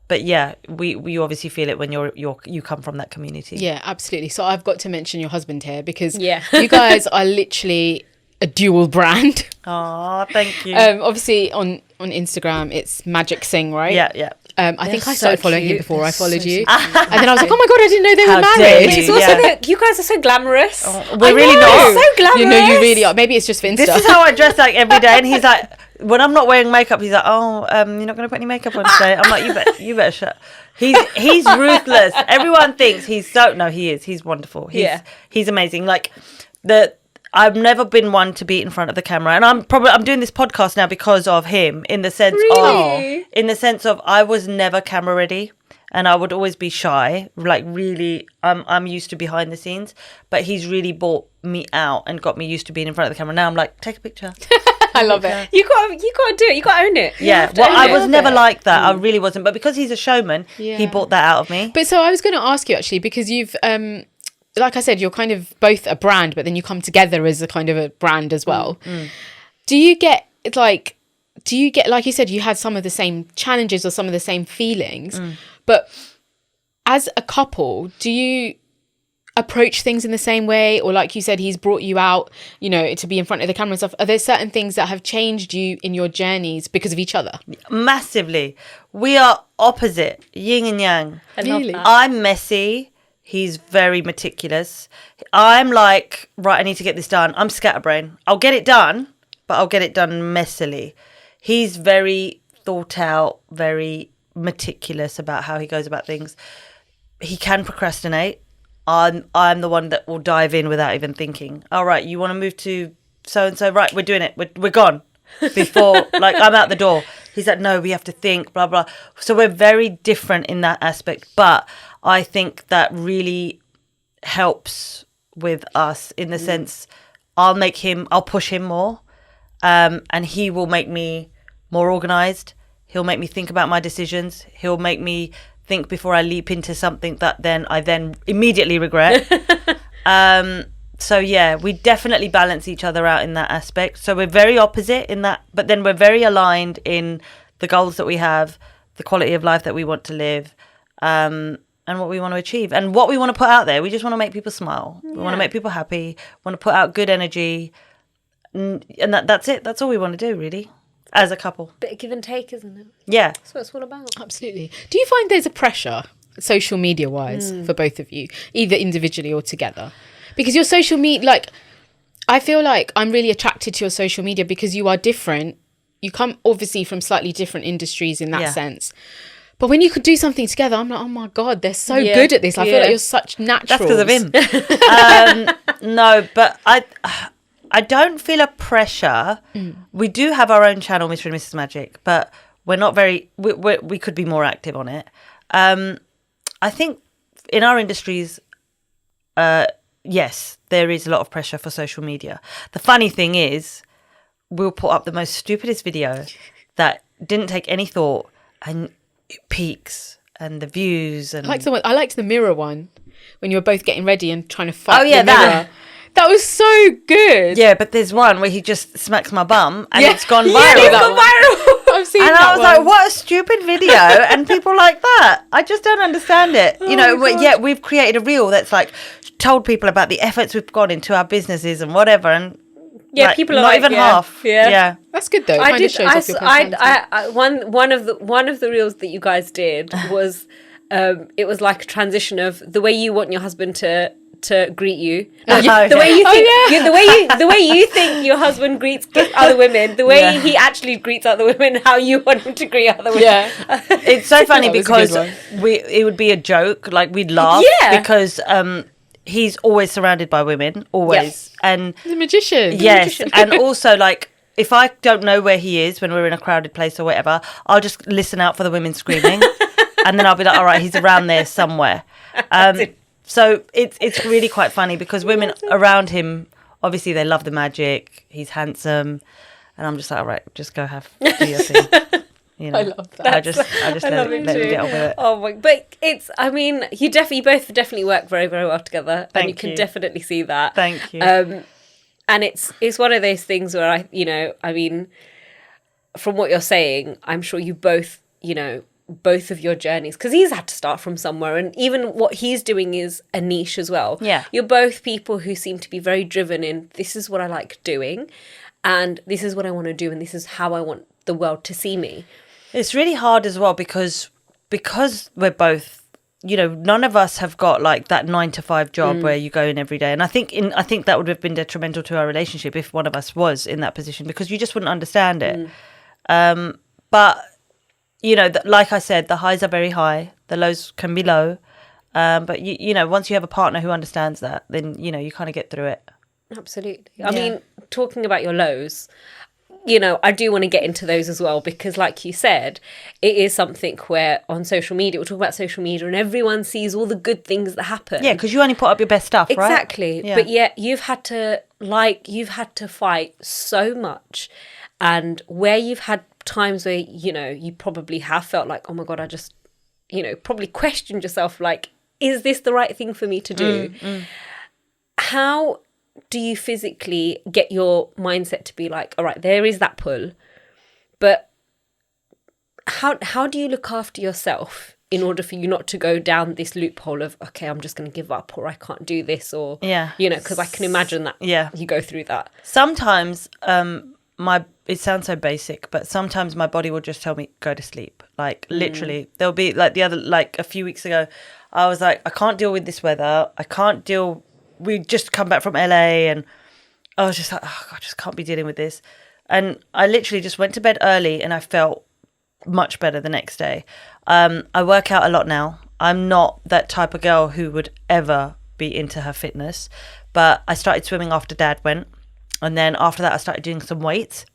yeah, we obviously feel it when you come from that community. Yeah, absolutely. So I've got to mention your husband here because you guys are literally a dual brand. Oh, thank you. Obviously on Instagram it's Magic Sing, right? Yeah. I think I started following him before I followed you. And then I was like, oh my God, I didn't know they were How married. dare It's also you guys are so glamorous. Oh, we're really not. So glamorous. You really are. Maybe it's just for Insta. This is how I dress every day, and he's like, when I'm not wearing makeup, he's like, oh, you're not going to put any makeup on today. I'm like, you better shut. He's ruthless. Everyone thinks he's he is. He's wonderful. He's amazing. I've never been one to be in front of the camera, and I'm doing this podcast now because of him. In the sense of, I was never camera ready, and I would always be shy. Really, I'm used to behind the scenes, but he's really brought me out and got me used to being in front of the camera. Now I'm like, take a picture. I love it. You got to do it. You got to own it. Yeah. Well, I was never like that. I really wasn't. But because he's a showman, he brought that out of me. But so I was going to ask you actually, because you've like I said, you're kind of both a brand, but then you come together as a kind of a brand as well. Do you get, like you said, you had some of the same challenges or some of the same feelings, but as a couple, do you approach things in the same way? Or like you said, he's brought you out, to be in front of the camera and stuff. Are there certain things that have changed you in your journeys because of each other? Massively. We are opposite, yin and yang. Really? I'm messy. He's very meticulous. I'm like, right, I need to get this done. I'm scatterbrain. I'll get it done, but I'll get it done messily. He's very thought out, very meticulous about how he goes about things. He can procrastinate. I'm the one that will dive in without even thinking. All right, you want to move to so-and-so? Right, we're doing it. We're gone. Before, I'm out the door. He's like, no, we have to think, blah, blah. So we're very different in that aspect. But I think that really helps with us in the sense I'll push him more, and he will make me more organised. He'll make me think about my decisions. He'll make me think before I leap into something that I then immediately regret. So yeah, we definitely balance each other out in that aspect. So we're very opposite in that, but then we're very aligned in the goals that we have, the quality of life that we want to live, and what we want to achieve and what we want to put out there. We just want to make people smile. We want to make people happy, want to put out good energy, and that's it. That's all we want to do, really, as a couple. Bit of give and take, isn't it? Yeah. That's what it's all about. Absolutely. Do you find there's a pressure, social media wise, for both of you, either individually or together? Because your social media, like, I feel like I'm really attracted to your social media because you are different. You come obviously from slightly different industries in that sense. But when you could do something together, I'm like, oh my God, they're so good at this. I feel like you're such naturals. That's because of him. No, but I don't feel a pressure. We do have our own channel, Mr. and Mrs. Magic, but we're not very, we could be more active on it. I think in our industries, yes, there is a lot of pressure for social media. The funny thing is, we'll put up the most stupidest video that didn't take any thought, and it peaks, and the views. And I liked the mirror one when you were both getting ready and trying to fight. Oh yeah, the mirror. That was so good. Yeah, but there's one where he just smacks my bum and it's gone viral. Yeah, it's gone viral. I've seen and that I was one. like, what a stupid video. And people like that. I just don't understand it. You know, yet we've created a reel that's like told people about the efforts we've got into our businesses and whatever. And yeah, like, people are not like, even half. Yeah. That's good though. I did. Shows off your personality. One of the reels that you guys did was it was like a transition of the way you want your husband to greet you, the way you think, the way you think your husband greets other women, the way he actually greets other women, how you want him to greet other women. Yeah, it's so funny because it would be a joke, like we'd laugh because he's always surrounded by women, always, and he's a magician. Yes, and also like, if I don't know where he is when we're in a crowded place or whatever, I'll just listen out for the women screaming, and then I'll be like, all right, he's around there somewhere. So it's really quite funny because women around him, obviously they love the magic. He's handsome, and I'm just like, all right, just do your thing. You know, I love that. I just let him get on with it. Oh my! But it's, I mean, you both definitely work very, very well together, and you can definitely see that. Thank you. And it's one of those things where I mean, from what you're saying, I'm sure you both, both of your journeys, because he's had to start from somewhere, and even what he's doing is a niche as well. Yeah, you're both people who seem to be very driven in, this is what I like doing, and this is what I want to do, and this is how I want the world to see me. It's really hard as well because we're both, none of us have got like that 9-to-5 job where you go in every day, and I think that would have been detrimental to our relationship if one of us was in that position, because you just wouldn't understand it. But like I said, the highs are very high, the lows can be low. But once you have a partner who understands that, then you kind of get through it. Absolutely. I mean, talking about your lows, I do want to get into those as well, because like you said, it is something where on social media, we'll talk about social media and everyone sees all the good things that happen. Yeah, because you only put up your best stuff, right? Exactly. Yeah. But yet you've had to fight so much, and where you've had times where, you probably have felt like, oh my God, I just, probably questioned yourself, like, is this the right thing for me to do? How do you physically get your mindset to be like, all right, there is that pull, but how do you look after yourself in order for you not to go down this loophole of, okay, I'm just going to give up, or I can't do this, or, because I can imagine that you go through that. Sometimes it sounds so basic, but sometimes my body will just tell me, go to sleep. Like literally, there'll be like a few weeks ago, I was like, I can't deal with this weather. We just come back from LA, and I was just like, oh God, I just can't be dealing with this. And I literally just went to bed early, and I felt much better the next day. I work out a lot now. I'm not that type of girl who would ever be into her fitness, but I started swimming after Dad went. And then after that, I started doing some weights.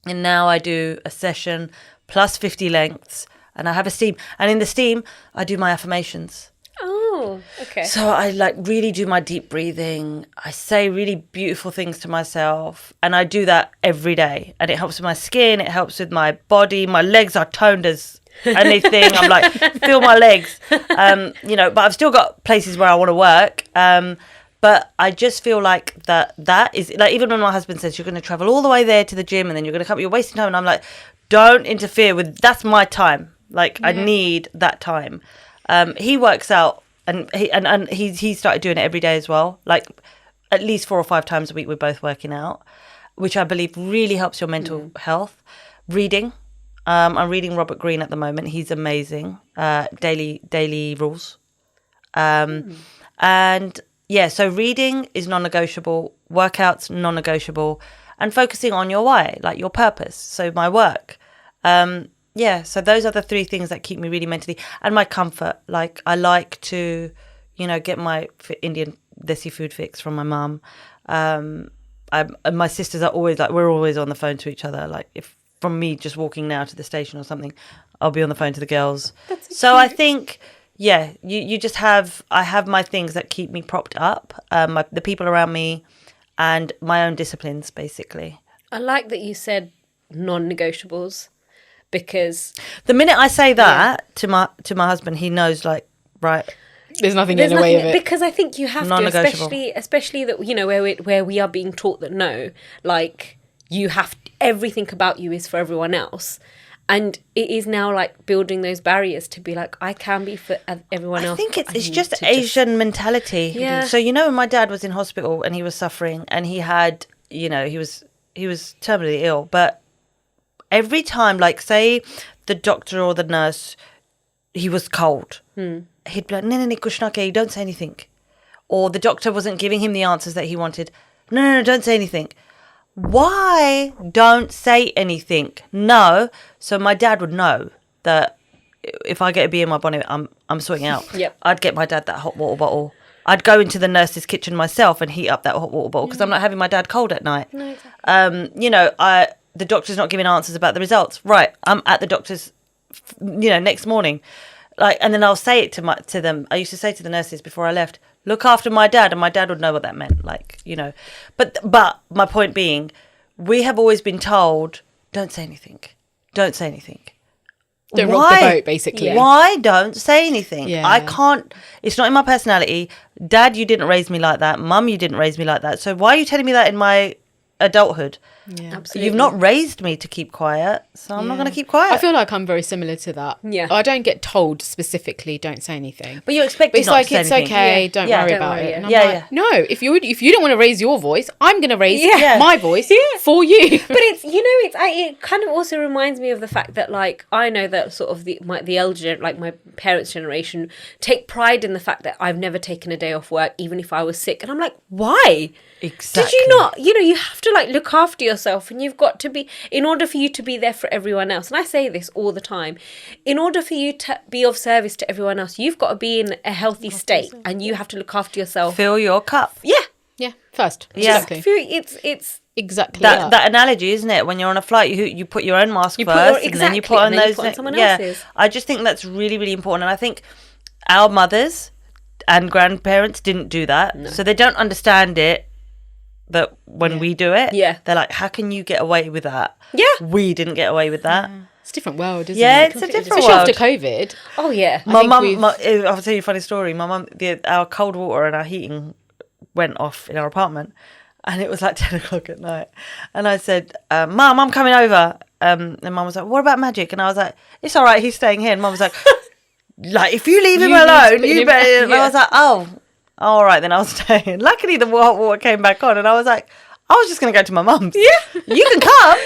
And now I do a session plus 50 lengths, and I have a steam. And in the steam, I do my affirmations. Oh. okay. So I like really do my deep breathing. I say really beautiful things to myself, and I do that every day. And it helps with my skin. It helps with my body. My legs are toned as anything. I'm like, feel my legs. But I've still got places where I want to work. But I just feel like that is like, even when my husband says you're going to travel all the way there to the gym and then you're going to come, you're wasting time. And I'm like, don't interfere with, that's my time. Like, I need that time. He works out and he started doing it every day as well. Like at least 4 or 5 times a week, we're both working out, which I believe really helps your mental health. Reading. I'm reading Robert Greene at the moment. He's amazing. Daily rules. And yeah, so reading is non-negotiable, workouts non-negotiable, and focusing on your why, like your purpose. So my work. So those are the 3 things that keep me really mentally, and my comfort. Like I like to, get my Indian desi food fix from my mum. My sisters are always like, we're always on the phone to each other. Like if from me just walking now to the station or something, I'll be on the phone to the girls. So I think, you just I have my things that keep me propped up, the people around me, and my own disciplines, basically. I like that you said non-negotiables, because the minute I say that to my husband, he knows, like, right, there's nothing in the way of it. Because I think you have to, especially that, where we are being taught that no, like you have everything about you is for everyone else. And it is now like building those barriers to be like, I can be for everyone else. I think it's just Asian mentality. Yeah. So, when my dad was in hospital and he was suffering and he had, he was terminally ill. But every time, like say the doctor or the nurse, he was cold. He'd be like, no, kuch na kahi, don't say anything. Or the doctor wasn't giving him the answers that he wanted. No, don't say anything. Why don't say anything? No. So my dad would know that if I get a bee in my bonnet, I'm sorting out. Yep. I'd get my dad that hot water bottle. I'd go into the nurse's kitchen myself and heat up that hot water bottle because I'm not having my dad cold at night. No, exactly. The doctor's not giving answers about the results. Right. I'm at the doctor's, next morning. Like, and then I'll say it to them. I used to say to the nurses before I left, look after my dad, and my dad would know what that meant. Like, but my point being, we have always been told, don't say anything. Don't say anything. Don't rock the boat, basically. Yeah. Why don't say anything? Yeah. I can't, it's not in my personality. Dad, you didn't raise me like that. Mum, you didn't raise me like that. So why are you telling me that in my adulthood? Yeah, absolutely. You've not raised me to keep quiet, so I'm not going to keep quiet. I feel like I'm very similar to that. Yeah. I don't get told specifically, don't say anything. But you're expected it's not like, to say it's anything. okay, Yeah. don't Yeah, worry don't about worry, it. yeah. And I'm Yeah, like, yeah. no, if you don't want to raise your voice, I'm going to raise Yeah. my voice Yeah. for you. But it's it kind of also reminds me of the fact that, like, I know that sort of the elder, like my parents' generation, take pride in the fact that I've never taken a day off work even if I was sick, and I'm like, why? Exactly. Did you not? You have to like look after yourself, and you've got to be, in order for you to be there for everyone else. And I say this all the time, in order for you to be of service to everyone else, you've got to be in a healthy state, and you have to look after yourself. Fill your cup. Yeah. Yeah, first. Yeah. Exactly. It's Exactly that analogy, isn't it? When you're on a flight, you put your own mask You put first, your- and then you exactly, put on and then you those. put on someone yeah, else's. I just think that's really, really important, and I think our mothers and grandparents didn't do that, so they don't understand it. That when we do it, they're like, "How can you get away with that?" Yeah. We didn't get away with that. It's a different world, isn't Yeah, it? it's a different Especially world. after COVID. oh yeah. My think mum, we've- I'll tell you a funny story. My mum, our cold water and our heating went off in our apartment, and it was like 10 o'clock at night. And I said, Mum, I'm coming over. And Mum was like, what about Magic? And I was like, it's all right, he's staying here. And Mum was like, if you leave him You need to alone, put you him- better. And I yeah. was like, oh, all right, then I'll stay. And luckily, the hot water came back on, and I was like, I was just going to go to my mum's. Yeah. You can come.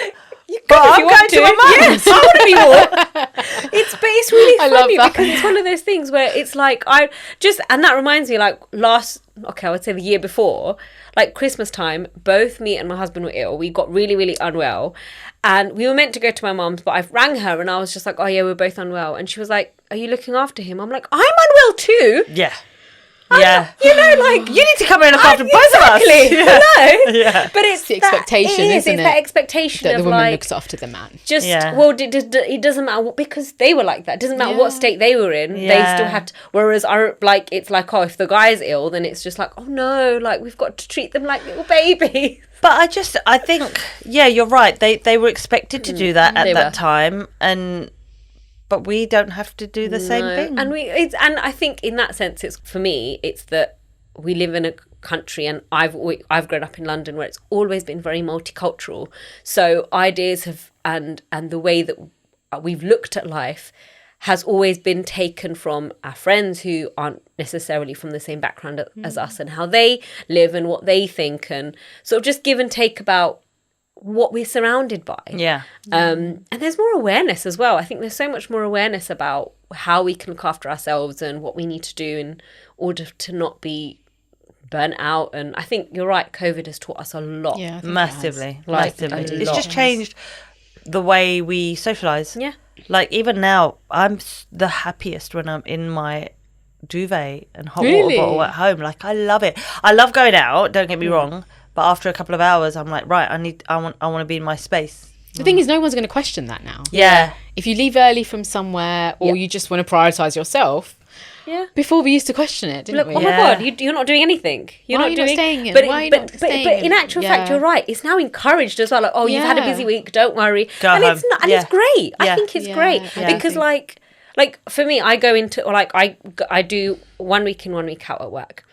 But I'm going to my mum's. I want to be more. It's really I love funny that. because it's one of those things where it's like and that reminds me, like I would say the year before, like Christmas time, both me and my husband were ill. We got really, really unwell, and we were meant to go to my mum's, but I rang her and I was just like, oh yeah, we're both unwell, and she was like, are you looking after him? I'm like, I'm unwell too. Yeah. Yeah. You know, like, you need to come in and look after both of us. exactly. Yeah. No. Yeah. But it's the expectation, it's isn't it? that expectation That of the woman like, looks after the man. just, Yeah. well, it doesn't matter because they were like that. It doesn't matter what state they were in. They Yeah. still had to, whereas like, it's like, oh, if the guy's ill, then it's just like, oh no, like, we've got to treat them like little babies. But I think, yeah, you're right. They were expected to do that at They that were. time, but we don't have to do the same thing. And and I think in that sense, it's, for me, it's that we live in a country, and I've grown up in London where it's always been very multicultural. So ideas have and the way that we've looked at life has always been taken from our friends who aren't necessarily from the same background as us, and how they live and what they think, and sort of just give and take about what we're surrounded by. Yeah. And there's more awareness as well. I think there's so much more awareness about how we can look after ourselves and what we need to do in order to not be burnt out. And I think you're right, COVID has taught us a lot. Yeah, I think Massively. Like, Massively. a It's lot. just changed the way we socialise. Yeah. Like, even now, I'm the happiest when I'm in my duvet and hot Really? water bottle at home. Like, I love it. I love going out, don't get me wrong, but after a couple of hours, I'm like, right, I want to be in my space. The thing is, no one's going to question that now. Yeah. If you leave early from somewhere, or you just want to prioritise yourself. Yeah. Before we used to question it, didn't Look, we? oh my Yeah. God, you're not doing anything. You're Why not are you not doing. staying in? But, Why are you but, not but, staying but in? in actual fact, Yeah. you're right. It's now encouraged as well. Like, oh, you've had a busy Yeah. week. Don't worry. Go and home. it's not. And Yeah. it's great. I Yeah. think it's Yeah, great I because think- like for me, I go into, or like I do 1 week in, 1 week out at work,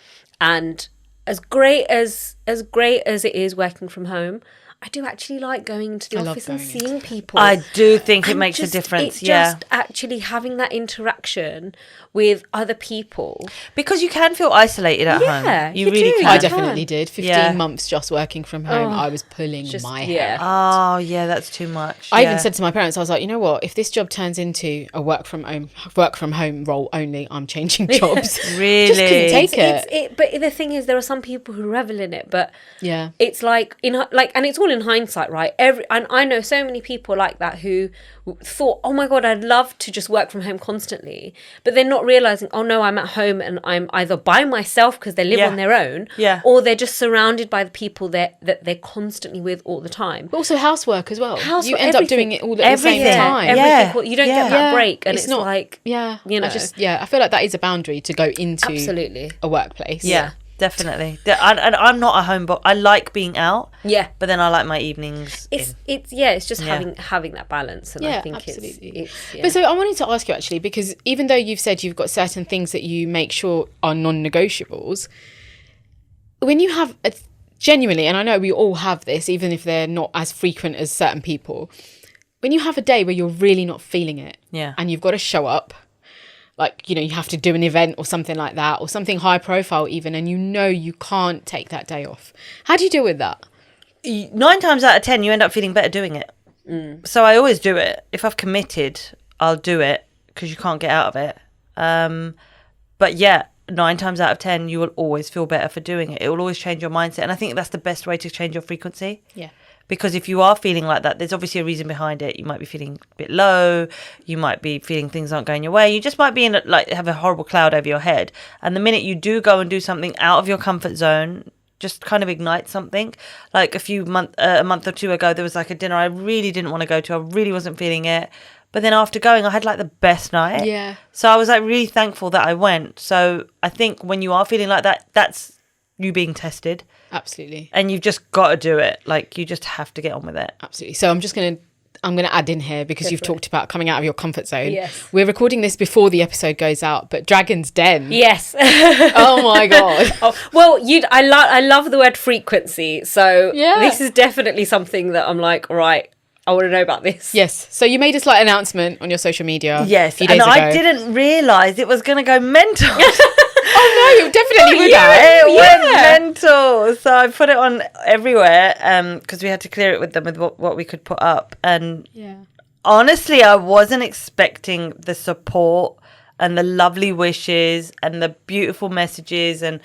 and as great as it is working from home, I do actually like going into the I love office and going into seeing people. I do think it And makes a just- difference. it Yeah. just actually having that interaction with other people. Because you can feel isolated at Yeah, home. You you really do. can. I can. definitely did. 15 Yeah. months just working from home. I was pulling just- my yeah. hair. Oh, yeah, that's too much. I Yeah. even said to my parents, I was like, you know what? If this job turns into a work from home role only, I'm changing jobs. Really? Just couldn't take it. But the thing is, there are some people who revel in it, but Yeah. it's like and it's all in hindsight, right? And I know so many people like that who thought, oh my God, I'd love to just work from home constantly, but they're not realizing, oh no, I'm at home and I'm either by myself because they live Yeah. on their own, Yeah. or they're just surrounded by the people that they're constantly with all the time. But also housework as well. Housework, you end up everything. doing it all at the same Everything. time. Yeah. Everything, you don't Yeah. get that Yeah. break, and It's it's not- like, Yeah. you know. I feel like that is a boundary to go into absolutely, a workplace. Yeah, definitely. And I'm not a homebody. I like being out, yeah. but then I like my evenings. It's just Yeah. having that balance, and I Yeah, think absolutely. it's yeah. But so I wanted to ask you actually, because even though you've said you've got certain things that you make sure are non-negotiables, when you have genuinely, and I know we all have this, even if they're not as frequent as certain people, when you have a day where you're really not feeling it, Yeah. and you've got to show up, like, you know, you have to do an event or something like that, or something high profile even, and you know you can't take that day off. How do you deal with that? 9 times out of 10, you end up feeling better doing it. So I always do it. If I've committed, I'll do it because you can't get out of it. But yeah, 9 times out of 10, you will always feel better for doing it. It will always change your mindset. And I think that's the best way to change your frequency. Yeah. Because if you are feeling like that, there's obviously a reason behind it. You might be feeling a bit low. You might be feeling things aren't going your way. You just might be have a horrible cloud over your head. And the minute you do go and do something out of your comfort zone, just kind of ignite something. Like a month or two ago, there was like a dinner I really didn't want to go to. I really wasn't feeling it. But then after going, I had like the best night. Yeah. So I was like really thankful that I went. So I think when you are feeling like that, that's you being tested. Absolutely. And you've just got to do it. Like, you just have to get on with it. Absolutely. So I'm going to add in here, because you've talked about coming out of your comfort zone. Yes. We're recording this before the episode goes out, but Dragon's Den. Yes. Oh my God. Oh, well, I love the word frequency. So Yeah. this is definitely something that I'm like, right, I want to know about this. Yes. So you made a slight announcement on your social media. Yes. A few days And ago. I didn't realise it was going to go mental. Oh no, you definitely would have. It went mental. So I put it on everywhere because we had to clear it with them with what we could put up. And Yeah. honestly, I wasn't expecting the support and the lovely wishes and the beautiful messages. And,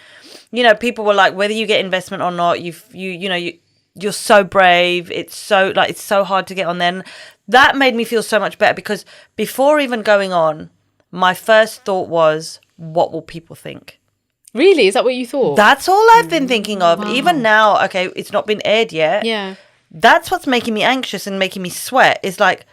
you know, people were like, whether you get investment or not, you're so brave. It's so hard to get on there. And that made me feel so much better, because before even going on, my first thought was, what will people think? Really? Is that what you thought? That's all I've been thinking of. Wow. Even now, okay, it's not been aired yet. Yeah. That's what's making me anxious and making me sweat. Is like,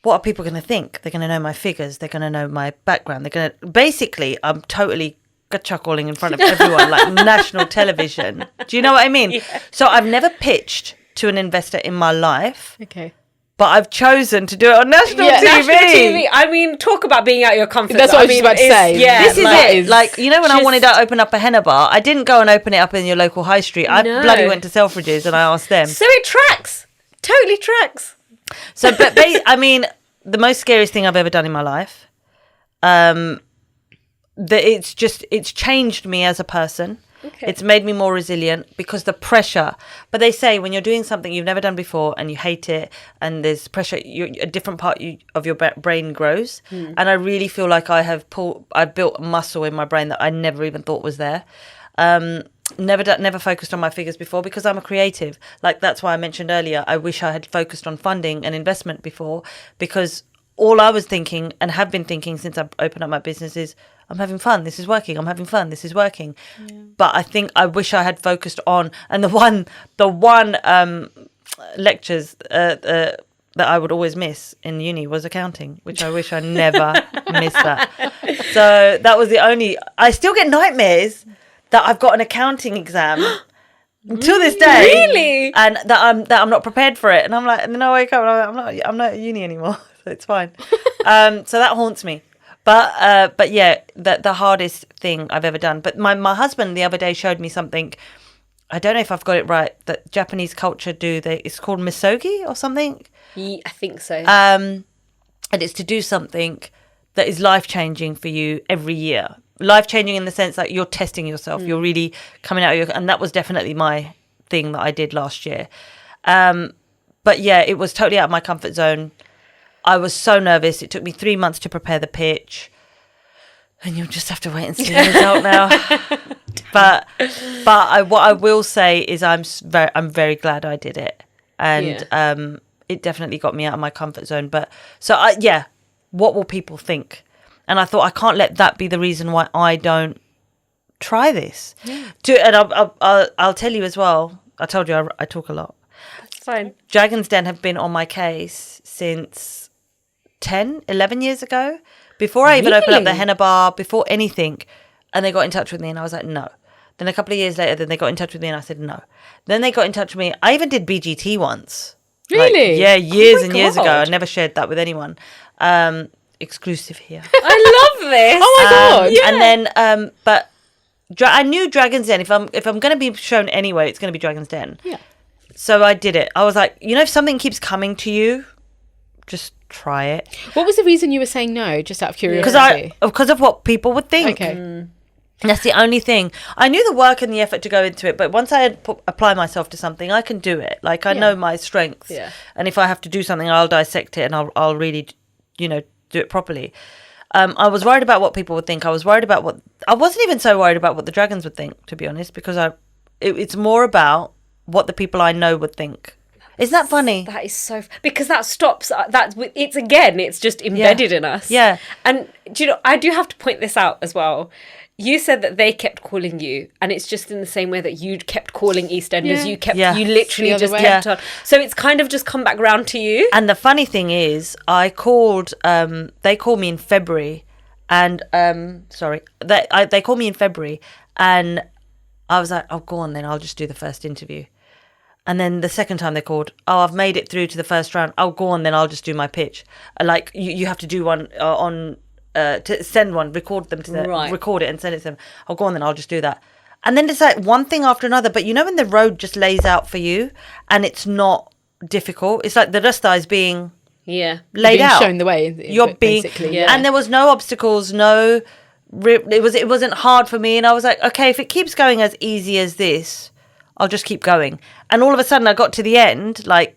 what are people going to think? They're going to know my figures. They're going to know my background. They're going to... Basically, I'm totally chuckling in front of everyone, like national television. Do you know what I mean? Yeah. So I've never pitched to an investor in my life. Okay. But I've chosen to do it on national TV. National TV. I mean, talk about being out of your comfort zone. That's what I was about to say. Yeah, this is it. Like, you know, when I wanted to open up a henna bar, I didn't go and open it up in your local high street. I bloody went to Selfridges and I asked them. So it tracks. Totally tracks. So, but I mean, the most scariest thing I've ever done in my life. It's changed me as a person. Okay. It's made me more resilient because the pressure. But they say when you're doing something you've never done before and you hate it and there's pressure, a different part of your brain grows. And I really feel like I built a muscle in my brain that I never even thought was there. Never focused on my figures before because I'm a creative. Like, that's why I mentioned earlier, I wish I had focused on funding and investment before, because all I was thinking and have been thinking since I opened up my business is, I'm having fun. This is working. I'm having fun. This is working. Yeah. But I think I wish I had focused on, and the one lectures that I would always miss in uni was accounting, which I wish I never missed that. So that was the only. I still get nightmares that I've got an accounting exam to this day. Really? And that I'm not prepared for it. And I'm like, and then I wake up and I'm not at uni anymore, so it's fine. So that haunts me. But yeah, the hardest thing I've ever done. But my husband the other day showed me something. I don't know if I've got it right. That Japanese culture it's called misogi or something. Yeah, I think so. And it's to do something that is life changing for you every year. Life changing in the sense that you're testing yourself. You're really coming out of and that was definitely my thing that I did last year. But yeah, it was totally out of my comfort zone. I was so nervous. It took me 3 months to prepare the pitch, and you'll just have to wait and see the result now. But what I will say is I'm very glad I did it, and it definitely got me out of my comfort zone. But what will people think? And I thought, I can't let that be the reason why I don't try this. Yeah. And I'll tell you as well. I told you I talk a lot. That's fine. Dragon's Den have been on my case since 11 years ago, before I even opened up the henna bar, before anything, and they got in touch with me and I was like, no. Then a couple of years later, then they got in touch with me and I said no. Then they got in touch with me. I even did BGT once. Really? Like, yeah, years and years ago. I never shared that with anyone. Exclusive here. I love this. Oh my god! Yeah. And then, but I knew Dragon's Den. If I'm going to be shown anywhere, it's going to be Dragon's Den. Yeah. So I did it. I was like, if something keeps coming to you, just try it. What was the reason you were saying no? Just out of curiosity. Because of what people would think. Okay. That's the only thing. I knew the work and the effort to go into it, but once I apply myself to something, I can do it. Like, I know my strengths. Yeah. And if I have to do something, I'll dissect it and I'll really, do it properly. I was worried about what people would think. I wasn't even so worried about what the dragons would think, to be honest, because it's more about what the people I know would think. Isn't that funny? That is so... Because that stops... It's just embedded in us. Yeah. And, I do have to point this out as well. You said that they kept calling you, and it's just in the same way that you kept calling EastEnders. You literally just kept on. So it's kind of just come back round to you. And the funny thing is, I called... they called me in February, and... They called me in February, and I was like, oh, go on then, I'll just do the first interview. And then the second time they called, oh, I've made it through to the first round. I'll go on, then I'll just do my pitch. Like, you have to do one to send one, record them to them, record it and send it to them. I'll go on, then I'll just do that. And then it's like one thing after another. But when the road just lays out for you and it's not difficult, it's like the rasta is being laid out. Shown the way. You're being, and there was no obstacles, it wasn't hard for me. And I was like, okay, if it keeps going as easy as this, I'll just keep going. And all of a sudden I got to the end, there.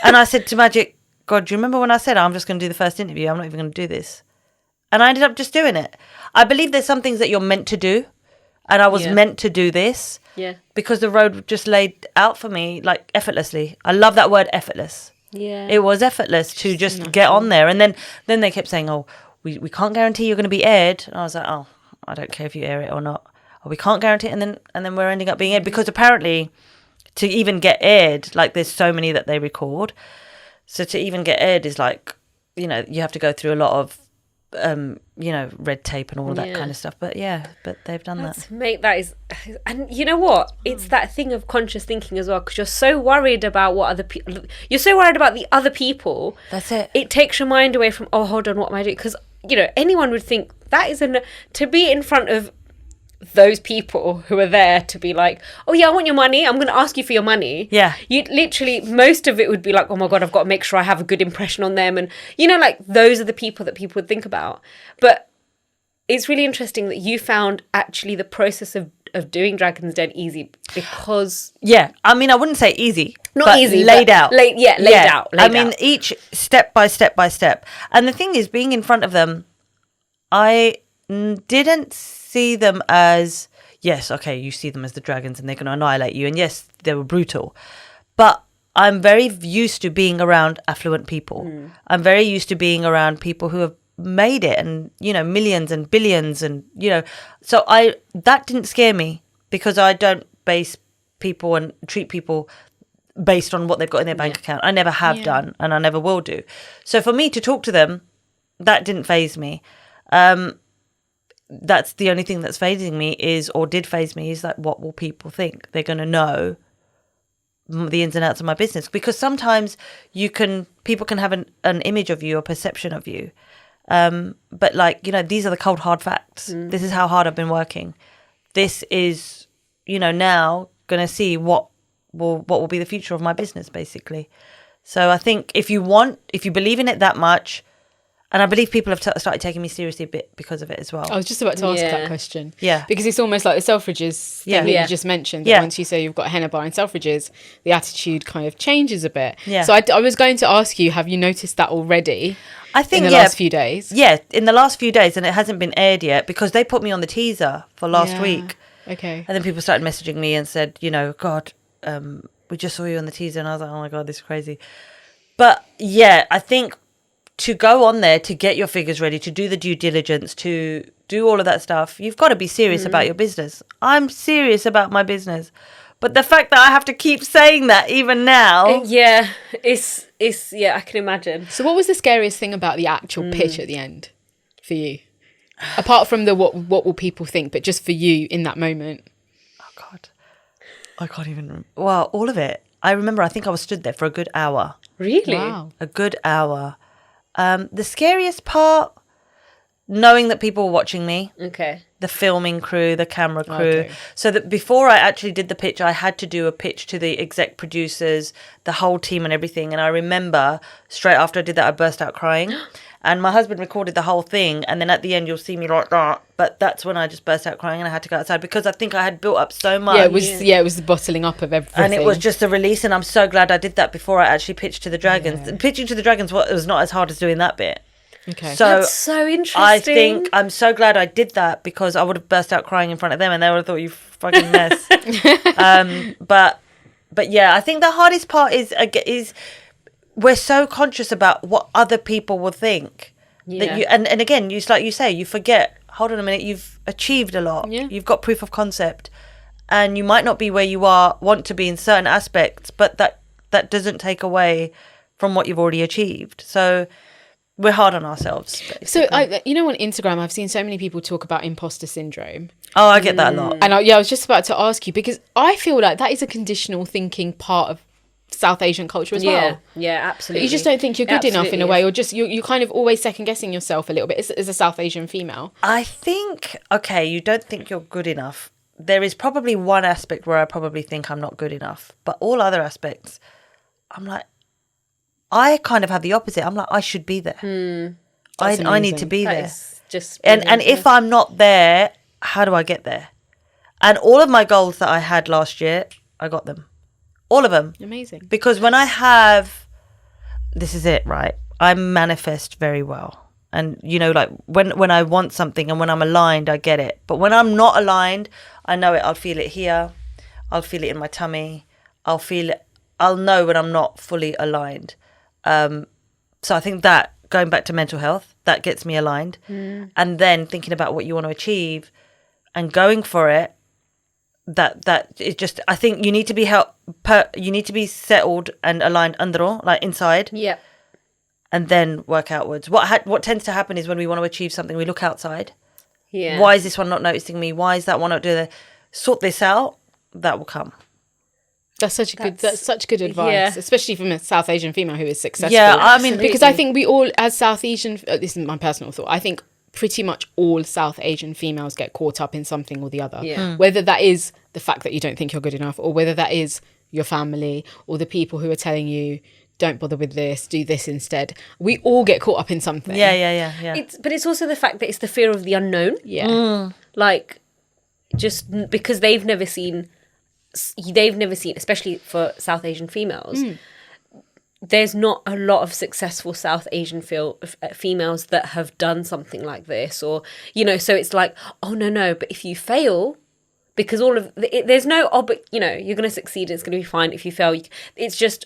And I said to Magic, God, do you remember when I said I'm just going to do the first interview? I'm not even going to do this. And I ended up just doing it. I believe there's some things that you're meant to do. And I was meant to do this. Yeah. Because the road just laid out for me, effortlessly. I love that word, effortless. Yeah. It was effortless to just get on there. And then they kept saying, oh, we can't guarantee you're going to be aired. And I was like, oh, I don't care if you air it or not. Or we can't guarantee it, and then we're ending up being aired because apparently to even get aired, like there's so many that they record. So to even get aired is like, you know, you have to go through a lot of, you know, red tape and all of that kind of stuff. But they've done that. Mate, that is, and you know what? It's that thing of conscious thinking as well, because you're so worried about what other people, you're so worried about the other people. That's it. It takes your mind away from, oh, hold on, what am I doing? Because, you know, anyone would think that is to be in front of those people who are there to be like, oh yeah, I want your money, I'm going to ask you for your money. Yeah. You'd literally, most of it would be like, oh my God, I've got to make sure I have a good impression on them. And, you know, like those are the people that people would think about. But it's really interesting that you found actually the process of doing Dragon's Den easy because... Yeah. I mean, I wouldn't say easy. Not easy. Laid out. Laid out. I mean, each step by step by step. And the thing is, being in front of them, I didn't see them as, yes, okay, you see them as the dragons and they're going to annihilate you. And yes, they were brutal. But I'm very used to being around affluent people. I'm very used to being around people who have made it and, you know, millions and billions and, you know. So that didn't scare me because I don't base people and treat people based on what they've got in their bank account. I never have done and I never will do. So for me to talk to them, that didn't faze me. That's the only thing that's phasing me did phase me is like, what will people think? They're going to know the ins and outs of my business because sometimes people can have an image of you or perception of you. But like, you know, these are the cold hard facts. This is how hard I've been working. This is, you know, now going to see what will be the future of my business basically. So I think if you believe in it that much, and I believe people have started taking me seriously a bit because of it as well. I was just about to ask that question. Yeah. Because it's almost like the Selfridges thing that you just mentioned. That once you say you've got a henna bar in Selfridges, the attitude kind of changes a bit. Yeah. So I was going to ask you, have you noticed that already? I think in the last few days. Yeah, in the last few days, and it hasn't been aired yet because they put me on the teaser for last week. Okay. And then people started messaging me and said, you know, God, we just saw you on the teaser. And I was like, oh my God, this is crazy. But yeah, I think to go on there, to get your figures ready, to do the due diligence, to do all of that stuff, you've got to be serious about your business. I'm serious about my business. But the fact that I have to keep saying that even now... it's I can imagine. So what was the scariest thing about the actual pitch at the end for you? Apart from the what will people think, but just for you in that moment. Oh, God. I can't even remember. Well, all of it. I remember, I think I was stood there for a good hour. Really? Wow. A good hour. The scariest part, knowing that people were watching me. Okay. The filming crew, the camera crew. Okay. So that before I actually did the pitch, I had to do a pitch to the exec producers, the whole team and everything. And I remember straight after I did that, I burst out crying. And my husband recorded the whole thing. And then at the end, you'll see me like that. But that's when I just burst out crying and I had to go outside because I think I had built up so much. Yeah, it was the bottling up of everything. And it was just a release. And I'm so glad I did that before I actually pitched to the Dragons. Yeah. Pitching to the Dragons was not as hard as doing that bit. Okay. So that's so interesting. I think I'm so glad I did that because I would have burst out crying in front of them and they would have thought, you fucking mess. But yeah, I think the hardest part is we're so conscious about what other people will think. Yeah. That you and again, like you say, you forget, hold on a minute, you've achieved a lot. Yeah. You've got proof of concept. And you might not be where you want to be in certain aspects, but that doesn't take away from what you've already achieved. So we're hard on ourselves. Basically. So, on Instagram, I've seen so many people talk about imposter syndrome. Oh, I get that a lot. And I was just about to ask you, because I feel like that is a conditional thinking part of South Asian culture as well. Yeah, absolutely. You just don't think you're good enough in a way, or just you're kind of always second guessing yourself a little bit as a South Asian female. I think, okay, you don't think you're good enough. There is probably one aspect where I probably think I'm not good enough, but all other aspects, I'm like, I kind of have the opposite. I'm like, I should be there. I need to be there. Just and if I'm not there, how do I get there? And all of my goals that I had last year, I got them. All of them. Amazing. Because when this is it, right? I manifest very well. And, like when I want something and when I'm aligned, I get it. But when I'm not aligned, I know it. I'll feel it here. I'll feel it in my tummy. I'll know when I'm not fully aligned. So I think that, going back to mental health, that gets me aligned, and then thinking about what you want to achieve and going for it. That is just, I think you need to be you need to be settled and aligned undero, like inside. Yeah. And then work outwards. What tends to happen is when we want to achieve something, we look outside. Yeah. Why is this one not noticing me? Why is that one not doing it? Sort this out. That will come. That's such good advice, especially from a South Asian female who is successful. Yeah, I mean, because I think we all, as South Asian, this is my personal thought, I think pretty much all South Asian females get caught up in something or the other. Yeah. Whether that is the fact that you don't think you're good enough, or whether that is your family or the people who are telling you, don't bother with this, do this instead. We all get caught up in something. Yeah. But it's also the fact that it's the fear of the unknown. Yeah. Like, just because they've never seen, especially for South Asian females, there's not a lot of successful South Asian females that have done something like this, or, you know, so it's like, oh no, but if you fail, because there's no, but you know, you're going to succeed, it's going to be fine. If you fail, it's just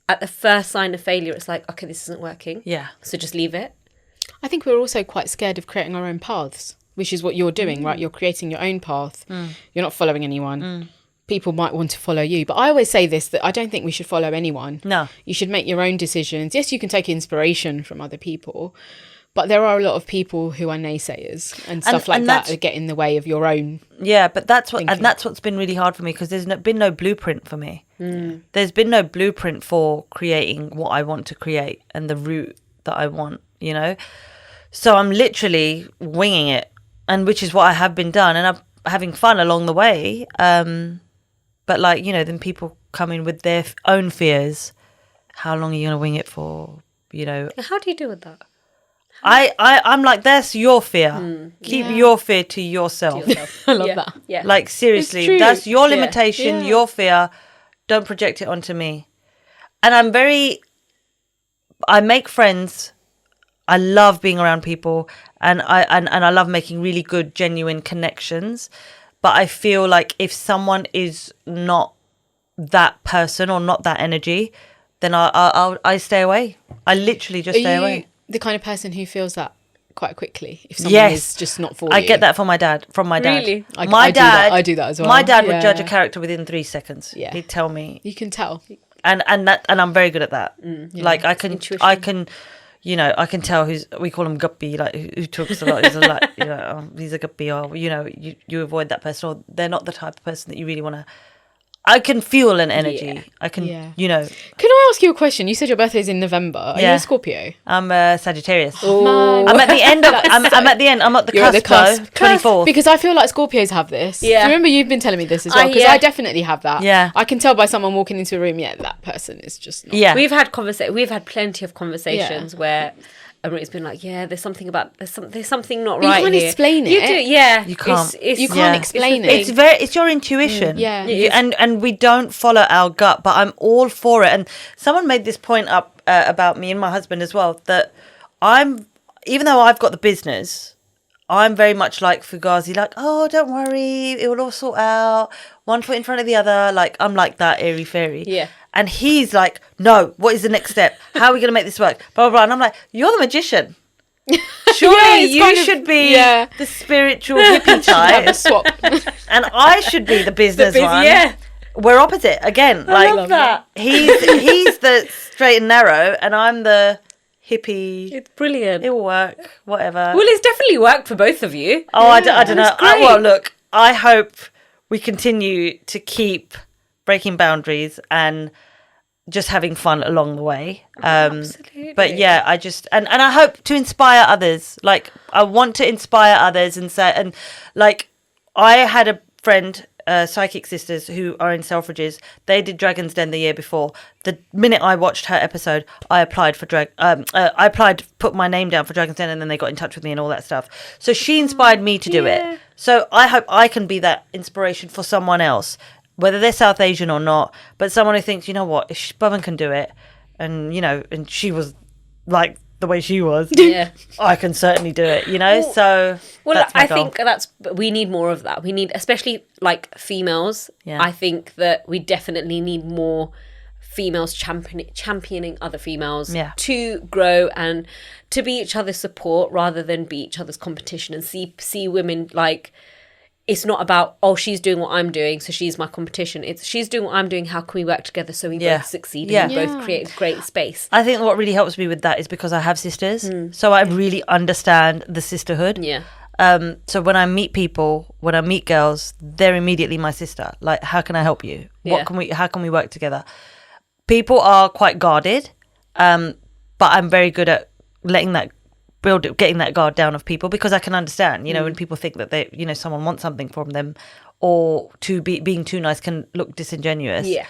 at the first sign of failure, it's like, okay, this isn't working. Yeah. So just leave it. I think we're also quite scared of creating our own paths, which is what you're doing, right? You're creating your own path. You're not following anyone. People might want to follow you. But I always say this, that I don't think we should follow anyone. No. You should make your own decisions. Yes, you can take inspiration from other people, but there are a lot of people who are naysayers and stuff like that get in the way of your own. Yeah, but that's thinking. what's been really hard for me, because there's been no blueprint for me. There's been no blueprint for creating what I want to create and the route that I want, you know? So I'm literally winging it, and which is what I have been done, and I'm having fun along the way. But like, you know, then people come in with their own fears. How long are you going to wing it for? You know, How do you deal with that? I'm like, that's your fear. Keep your fear to yourself. I love that. Yeah. Like, seriously, It's true. that's your Yeah. limitation, Yeah. your fear. Don't project it onto me. And I make friends. I love being around people, and I love making really good, genuine connections. But I feel like if someone is not that person or not that energy, then I stay away. I literally just stay away. The kind of person who feels that quite quickly if someone is just not for you? I get that from my dad. Really? I do that as well. My dad would Yeah. judge a character within 3 seconds. Yeah. He'd tell me, You can tell. and I'm very good at that. Like I can, Intuition. you know, I can tell we call him guppy, like who talks a lot. He's like, you know, he's a guppy, or you know, you avoid that person, or they're not the type of person that you really want to. I can feel an energy. Yeah. I can, Yeah. you know. Can I ask you a question? You said your birthday's in November. Are you Yeah. a Scorpio? I'm a Sagittarius. Man. I'm at the end of. I'm at the end. I'm at the You're at cusp, the cusp. though. 24th. Because I feel like Scorpios have this. Yeah. Do you remember you've been telling me this as well? Because yeah. I definitely have that. Yeah. I can tell by someone walking into a room, that person is just not. Yeah. We've had plenty of conversations where Amrita's been like, yeah, there's something not You right can't here. explain You it. do, yeah. You can't. You can't explain it. It's your intuition. Yeah. And we don't follow our gut, but I'm all for it. And someone made this point up about me and my husband as well, that even though I've got the business, I'm very much like Fugazi, like, oh, don't worry, it will all sort out. One foot in front of the other. Like, I'm like that airy fairy. Yeah. And he's like, no, what is the next step? How are we going to make this work? Blah, blah, blah. And I'm like, you're the magician. Surely it's you kind of- should be yeah. the spiritual hippie type. Have a swap. And I should be the business one. Yeah. We're opposite again. I love that. He's the straight and narrow, and I'm the hippie. It's brilliant. It will work. Whatever. Well, it's definitely worked for both of you. Oh, I don't know. That's great. Well, look, I hope we continue to keep breaking boundaries and just having fun along the way. Absolutely. But yeah, I just and I hope to inspire others. Like, I want to inspire others and say, and like, I had a friend, Psychic Sisters, who are in Selfridges. They did Dragon's Den the year before. The minute I watched her episode, I applied for put my name down for Dragon's Den, and then they got in touch with me and all that stuff. So she inspired me to do it. So I hope I can be that inspiration for someone else, whether they're South Asian or not, but someone who thinks, you know what, if Pavan can do it, and you know, and she was like the way she was, Yeah. I can certainly do it, you know. So Well, that's my I goal. think we need more of that. We need, especially like females. Yeah. I think that we definitely need more females championing other females Yeah. to grow and to be each other's support rather than be each other's competition, and see women like, it's not about, oh, she's doing what I'm doing, so she's my competition. It's she's doing what I'm doing, how can we work together so we both succeed and we both create a great space. I think what really helps me with that is because I have sisters, so I really understand the sisterhood. Yeah. So when I meet people, when I meet girls, they're immediately my sister. Like, how can I help you? How can we work together? People are quite guarded, but I'm very good at getting that guard down of people, because I can understand, when people think that they, someone wants something from them, or being too nice can look disingenuous. Yeah.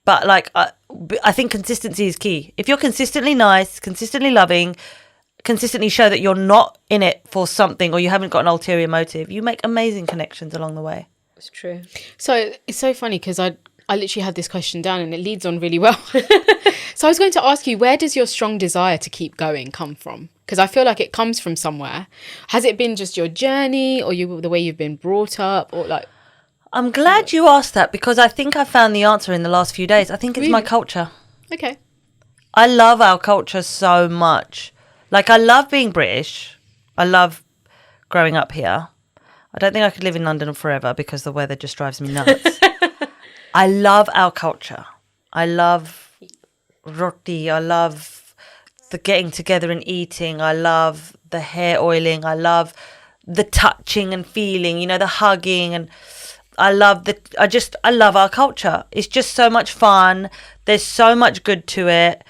But like, I think consistency is key. If you're consistently nice, consistently loving, consistently show that you're not in it for something, or you haven't got an ulterior motive, you make amazing connections along the way. It's true. So it's so funny because I literally had this question down and it leads on really well. So I was going to ask you, where does your strong desire to keep going come from? Because I feel like it comes from somewhere. Has it been just your journey, or the way you've been brought up, or like? I'm glad you asked that, because I think I found the answer in the last few days. I think it's my culture. Okay. I love our culture so much. Like, I love being British. I love growing up here. I don't think I could live in London forever because the weather just drives me nuts. I love our culture. I love roti. I love the getting together and eating. I love the hair oiling. I love the touching and feeling, the hugging. And I love our culture. It's just so much fun. There's so much good to it.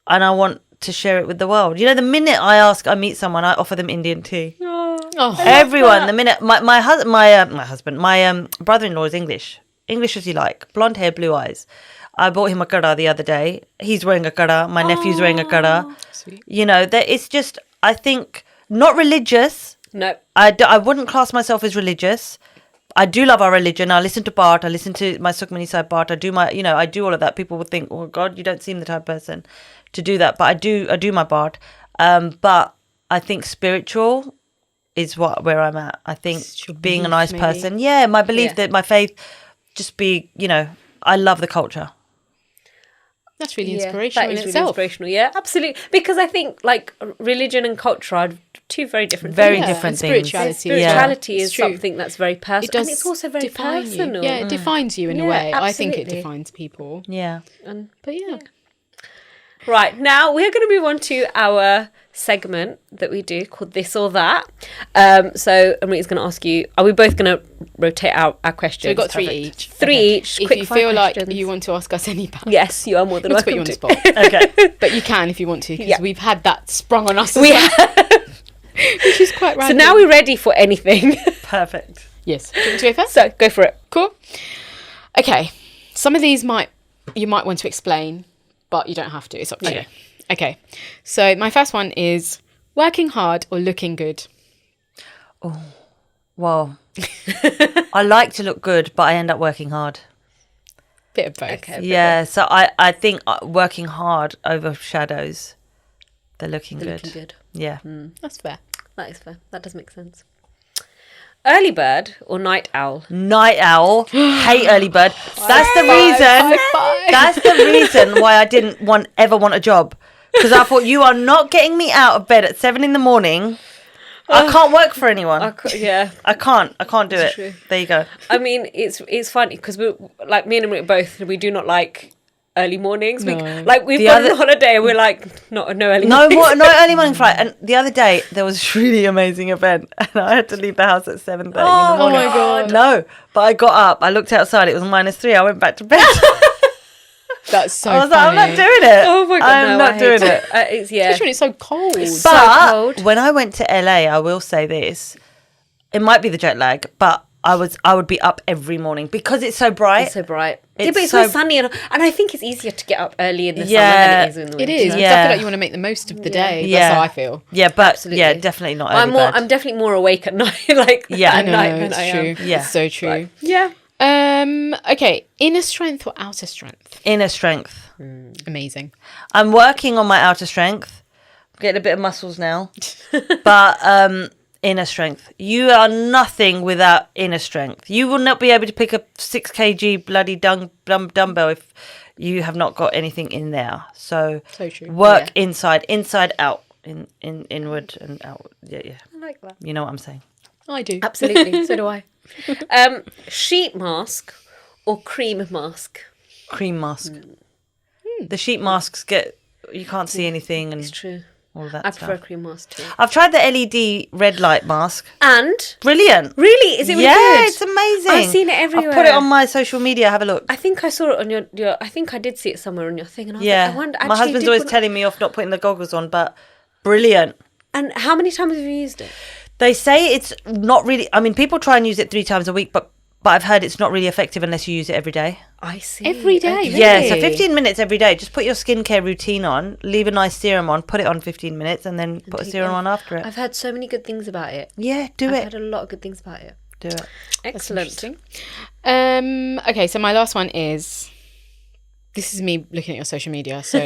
And I want to share it with the world. The minute I meet someone, I offer them Indian tea. Oh, everyone. The minute my brother-in-law is English as you like, blonde hair, blue eyes. I bought him a kada the other day. He's wearing a kada. My nephew's wearing a kada. Sweet. It's just, I think, not religious. No. I wouldn't class myself as religious. I do love our religion. I listen to Bart. I listen to my Sukhmani Sahib Bart. I do I do all of that. People would think, oh God, you don't seem the type of person to do that. But I do my Bart. But I think spiritual is where I'm at. I think being a nice person. Yeah, my belief that my faith, just be, I love the culture. That's really inspirational that in is itself. Really inspirational, yeah, absolutely. Because I think like religion and culture are two very different Very things. different things. Spirituality Yeah. is something that's very personal. And it's also very define you. personal. Yeah, it defines you in a way. absolutely. I think it defines people. Yeah. But yeah. Right, now we're going to move on to our segment that we do called This or That. So Amrita's going to ask you, are we both going to rotate out our questions? So we've got three each. Three each. If Quick you fire feel like questions. you want to ask us any back. Yes, you are more than Let's put welcome you on the to. spot. Okay. But you can if you want to, because Yeah. we've had that sprung on us as We well, which is quite So random. now we're ready for anything. Perfect. Yes. Do you want to go first? So go for it. Cool. Okay. Some of these you might want to explain, but you don't have to. It's up to you. Okay. So my first one is working hard or looking good. Well, I like to look good, but I end up working hard. Bit of both. Okay. Yeah, so I think working hard overshadows the looking good. Looking good. Yeah. That's fair. That is fair. That does make sense. Early bird or night owl? Night owl. Hate early bird. That's the reason. High five. That's the reason why I didn't ever want a job. Because I thought, you are not getting me out of bed at 7 a.m. I can't work for anyone. Yeah. I can't do it. true. There you go. I mean, it's funny because we like me and Amrita both. We do not like early mornings. No. We've The gone other- on holiday and we're like no early No mornings. more, no early morning flight. And the other day there was a really amazing event, and I had to leave the house at 7:30 in the morning. Oh my God. No, but I got up. I looked outside. It was -3. I went back to bed. That's so I was funny. like, I'm not doing it. Oh my god, I'm no, not I doing hate it. It's Especially when it's so cold. But cold. when I went to LA, I will say this: it might be the jet lag, but I would be up every morning because it's so bright. It's so bright. It's but it's so- so sunny and I think it's easier to get up early in the Yeah. summer than it is in the It winter. is. because I Yeah. feel like you want to make the most of the day. Yeah. That's how I feel. Yeah, but Absolutely. yeah, definitely not early bird. I'm definitely more awake at night. Yeah. at No, night no, than it's I true. am. Yeah. It's so true. Right. Yeah. Okay. Inner strength or outer strength? Inner strength. Amazing. I'm working on my outer strength. I'm getting a bit of muscles now, but inner strength. You are nothing without inner strength. You will not be able to pick a 6 kg bloody dumbbell if you have not got anything in there. So true. work inside out, inward and out. Yeah. I like that. You know what I'm saying? I do. Absolutely. So do I. Sheet mask or cream mask? Cream mask. The sheet masks you can't see anything, and It's true. all of that I stuff. prefer a cream mask too. I've tried the LED red light mask. And Brilliant. really, is it really yeah, good? it's amazing. I've seen it everywhere. I've put it on my social media. Have a look. I think I saw it on your I think I did see it somewhere on your thing, and I was Yeah, like, I wonder. my Actually, husband's did always one- telling me off not putting the goggles on, but brilliant. And how many times have you used it? They say it's not really. I mean, people try and use it 3 times a week, but I've heard it's not really effective unless you use it every day. I see. Every day, Okay. really? Yeah, so 15 minutes every day. Just put your skincare routine on, leave a nice serum on, put it on 15 minutes, and then put a take serum it off. on after it. I've heard so many good things about it. Yeah, do I've it. heard a lot of good things about it. Do it. Excellent. Interesting. Okay, so my last one is, this is me looking at your social media, so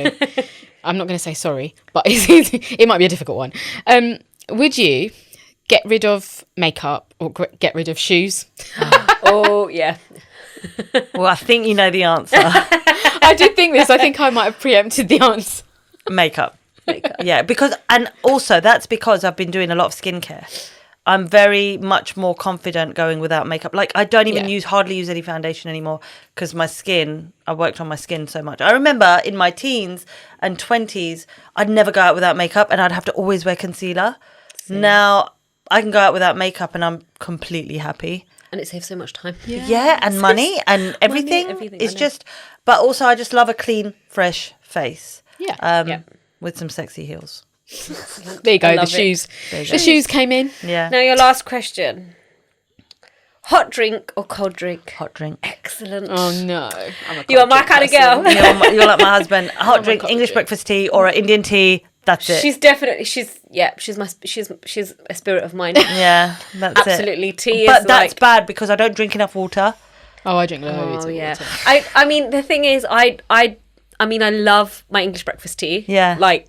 I'm not going to say sorry, but it might be a difficult one. Would you get rid of makeup or get rid of shoes? Oh yeah. Well, I think you know the answer. I did think this. I think I might have preempted the answer. Makeup. Yeah, and also that's because I've been doing a lot of skincare. I'm very much more confident going without makeup. Like, I don't even hardly use any foundation anymore because I worked on my skin so much. I remember in my teens and 20s, I'd never go out without makeup and I'd have to always wear concealer. Now I can go out without makeup and I'm completely happy. And it saves so much time. Yeah, and money and everything. everything, It's I know. just, but also I just love a clean, fresh face. Yeah. Yeah. With some sexy heels. There you go. I The love it. shoes. There you The go. shoes came in. Yeah. Now your last question. Hot drink or cold drink? Hot drink. Excellent. Oh no. I'm a You are cold my drink kind of person. girl. You're like my husband. Hot drink, cold English drink. breakfast tea or an Indian tea. That's it. She's definitely she's a spirit of mine. Yeah, that's it. Absolutely. Tea But is that's like bad because I don't drink enough water. Oh, I drink loads oh of yeah. water. I mean the thing is I mean I love my English breakfast tea. Yeah. Like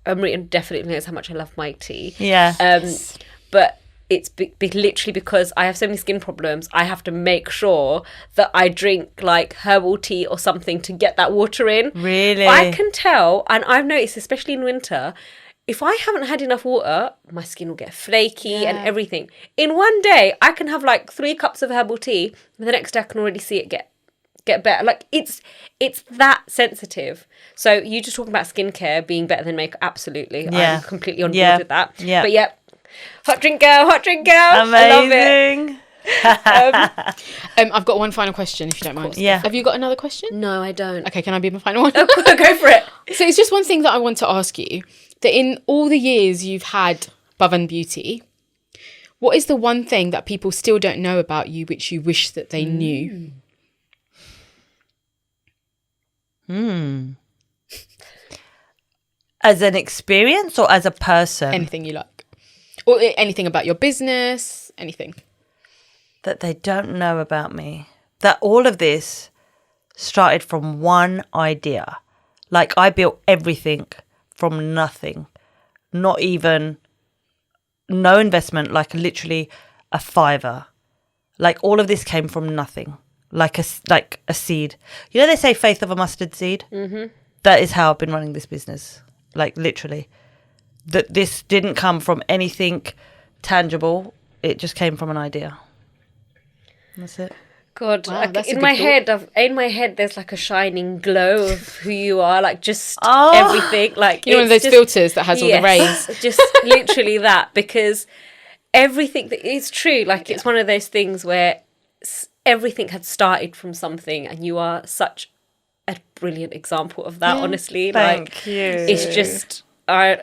Amrita definitely knows how much I love my tea. Yeah. But it's literally because I have so many skin problems, I have to make sure that I drink like herbal tea or something to get that water in. Really? I can tell, and I've noticed, especially in winter, if I haven't had enough water, my skin will get flaky and everything. In one day, I can have like 3 cups of herbal tea, and the next day I can already see it get better. Like it's that sensitive. So you just talking about skincare being better than makeup. Absolutely. Yeah. I'm completely on board Yeah. with that. Yeah. But yeah, hot drink girl. I love it. Amazing. I've got one final question, if you don't mind. Yeah. Have you got another question? No, I don't. Okay, can I be my final one? Go for it. So it's just one thing that I want to ask you. That in all the years you've had Pavan Beauty, what is the one thing that people still don't know about you which you wish that they knew? As an experience or as a person? Anything you like. Or anything about your business, anything. That they don't know about me. That all of this started from one idea. Like, I built everything from nothing. Not even, no investment, like literally a fiver. Like, all of this came from nothing. Like a seed. You know, they say faith of a mustard seed? Mm-hmm. That is how I've been running this business. Like, literally. That this didn't come from anything tangible. It just came from an idea. That's it. God, Wow, like, that's a in good my head, there's like a shining glow of who you are, like just Oh. everything. Like You know, one of those it's just- filters that has all the rays. just literally that, because everything that is true. Like it's one of those things where everything had started from something, and you are such a brilliant example of that. Honestly, Thank you. It's just, I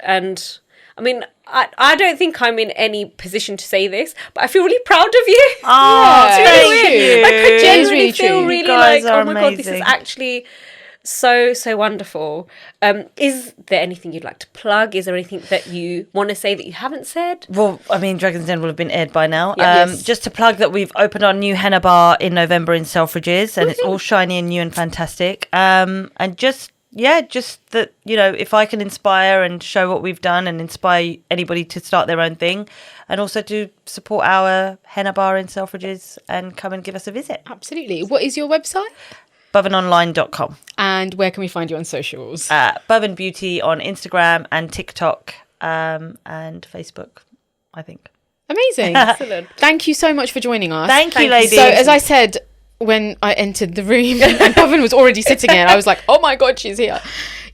mean, I don't think I'm in any position to say this, but I feel really proud of you. Oh, Yeah. It's really thank weird. you. Like I genuinely really feel true. really You guys like, are oh my god, this is amazing. actually so wonderful. Is there anything you'd like to plug? Is there anything that you want to say that you haven't said? Well, I mean, Dragon's Den will have been aired by now. Yes. Just to plug that we've opened our new henna bar in November in Selfridges, and it's all shiny and new and fantastic. And just that, you know, if I can inspire and show what we've done and inspire anybody to start their own thing, and also to support our henna bar in Selfridges and come and give us a visit. Absolutely. What is your website? pavanonline.com. And where can we find you on socials? Pavan Beauty on Instagram and TikTok and Facebook, I think. Amazing. Excellent. Thank you so much for joining us. Thank you, ladies. So, as I said, when I entered the room and Pavan was already sitting here, I was like, oh my God, she's here.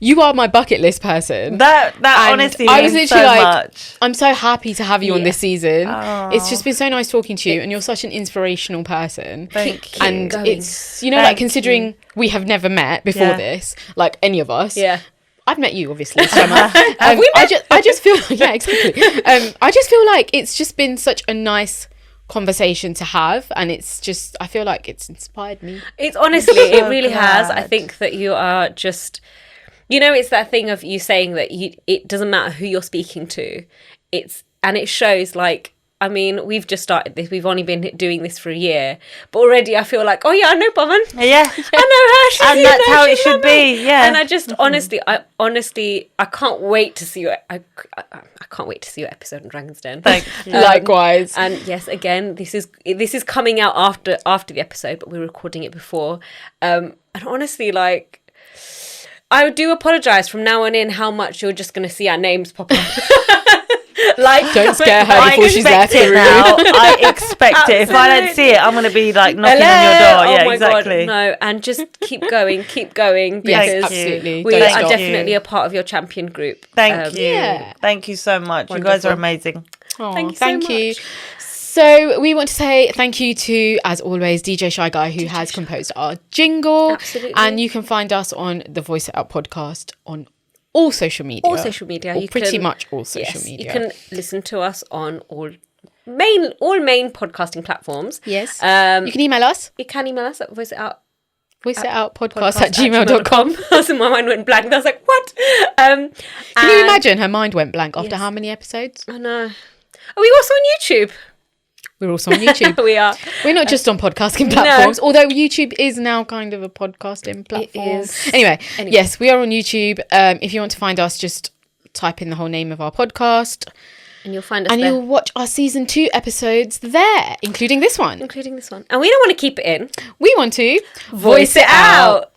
You are my bucket list person. That honestly I was means literally so like, much. I'm so happy to have you on Yeah. this season. Oh. It's just been so nice talking to you, and you're such an inspirational person. Thank you. And going. it's, you know, Thank like considering we have never met before Yeah. this, like any of us. Yeah. I've met you, obviously. Shyama. I just feel, yeah, exactly. I just feel like it's just been such a nice conversation to have, and it's just, I feel like it's inspired me. It's honestly, it So really has. I glad. think that you are just, you know, it's that thing of you saying that it doesn't matter who you're speaking to. And it shows, like, I mean, we've just started this. We've only been doing this for a year, but already I feel like, oh yeah, I know Pavan. Yeah. I know her. And that's how it should be. Yeah. And I just honestly, I can't wait to see I can't wait to see your episode on Dragon's Den. Thanks. Likewise. And yes, again, this is coming out after the episode, but we're recording it before. And honestly, like, I do apologise from now on in how much you're just going to see our names pop up. Like, Don't scare her I before she's there expect it through. now. I expect it. If I don't see it, I'm going to be like knocking on your door. Oh Yeah, my exactly. God, no, and just keep going because Yes, absolutely. we Don't are stop. definitely a part of your champion group. Thank you. Yeah. Thank you so much. You guys are Wonderful. amazing. Oh, Thank you so thank you. much. So we want to say thank you to, as always, DJ Shy Guy, who has composed our jingle. Absolutely. And you can find us on the Voice It Out podcast on all social media. All social media. Or You pretty can- much all social Yes, media. you can listen to us on all main podcasting platforms. Yes. Um, You can email us, you can email us at voiceitoutpodcast@gmail.com. So my mind went blank. I was like, what? Can you imagine her mind went blank after Yes. how many episodes? I know. Are we also on YouTube? We're also on YouTube. We are. We're not just on podcasting platforms, although YouTube is now kind of a podcasting platform. is. Anyway, yes, we are on YouTube. If you want to find us, just type in the whole name of our podcast, And you'll find us and there, you'll watch our season 2 episodes there, including this one. including this one. And we don't want to keep it in. We want to Voice it out.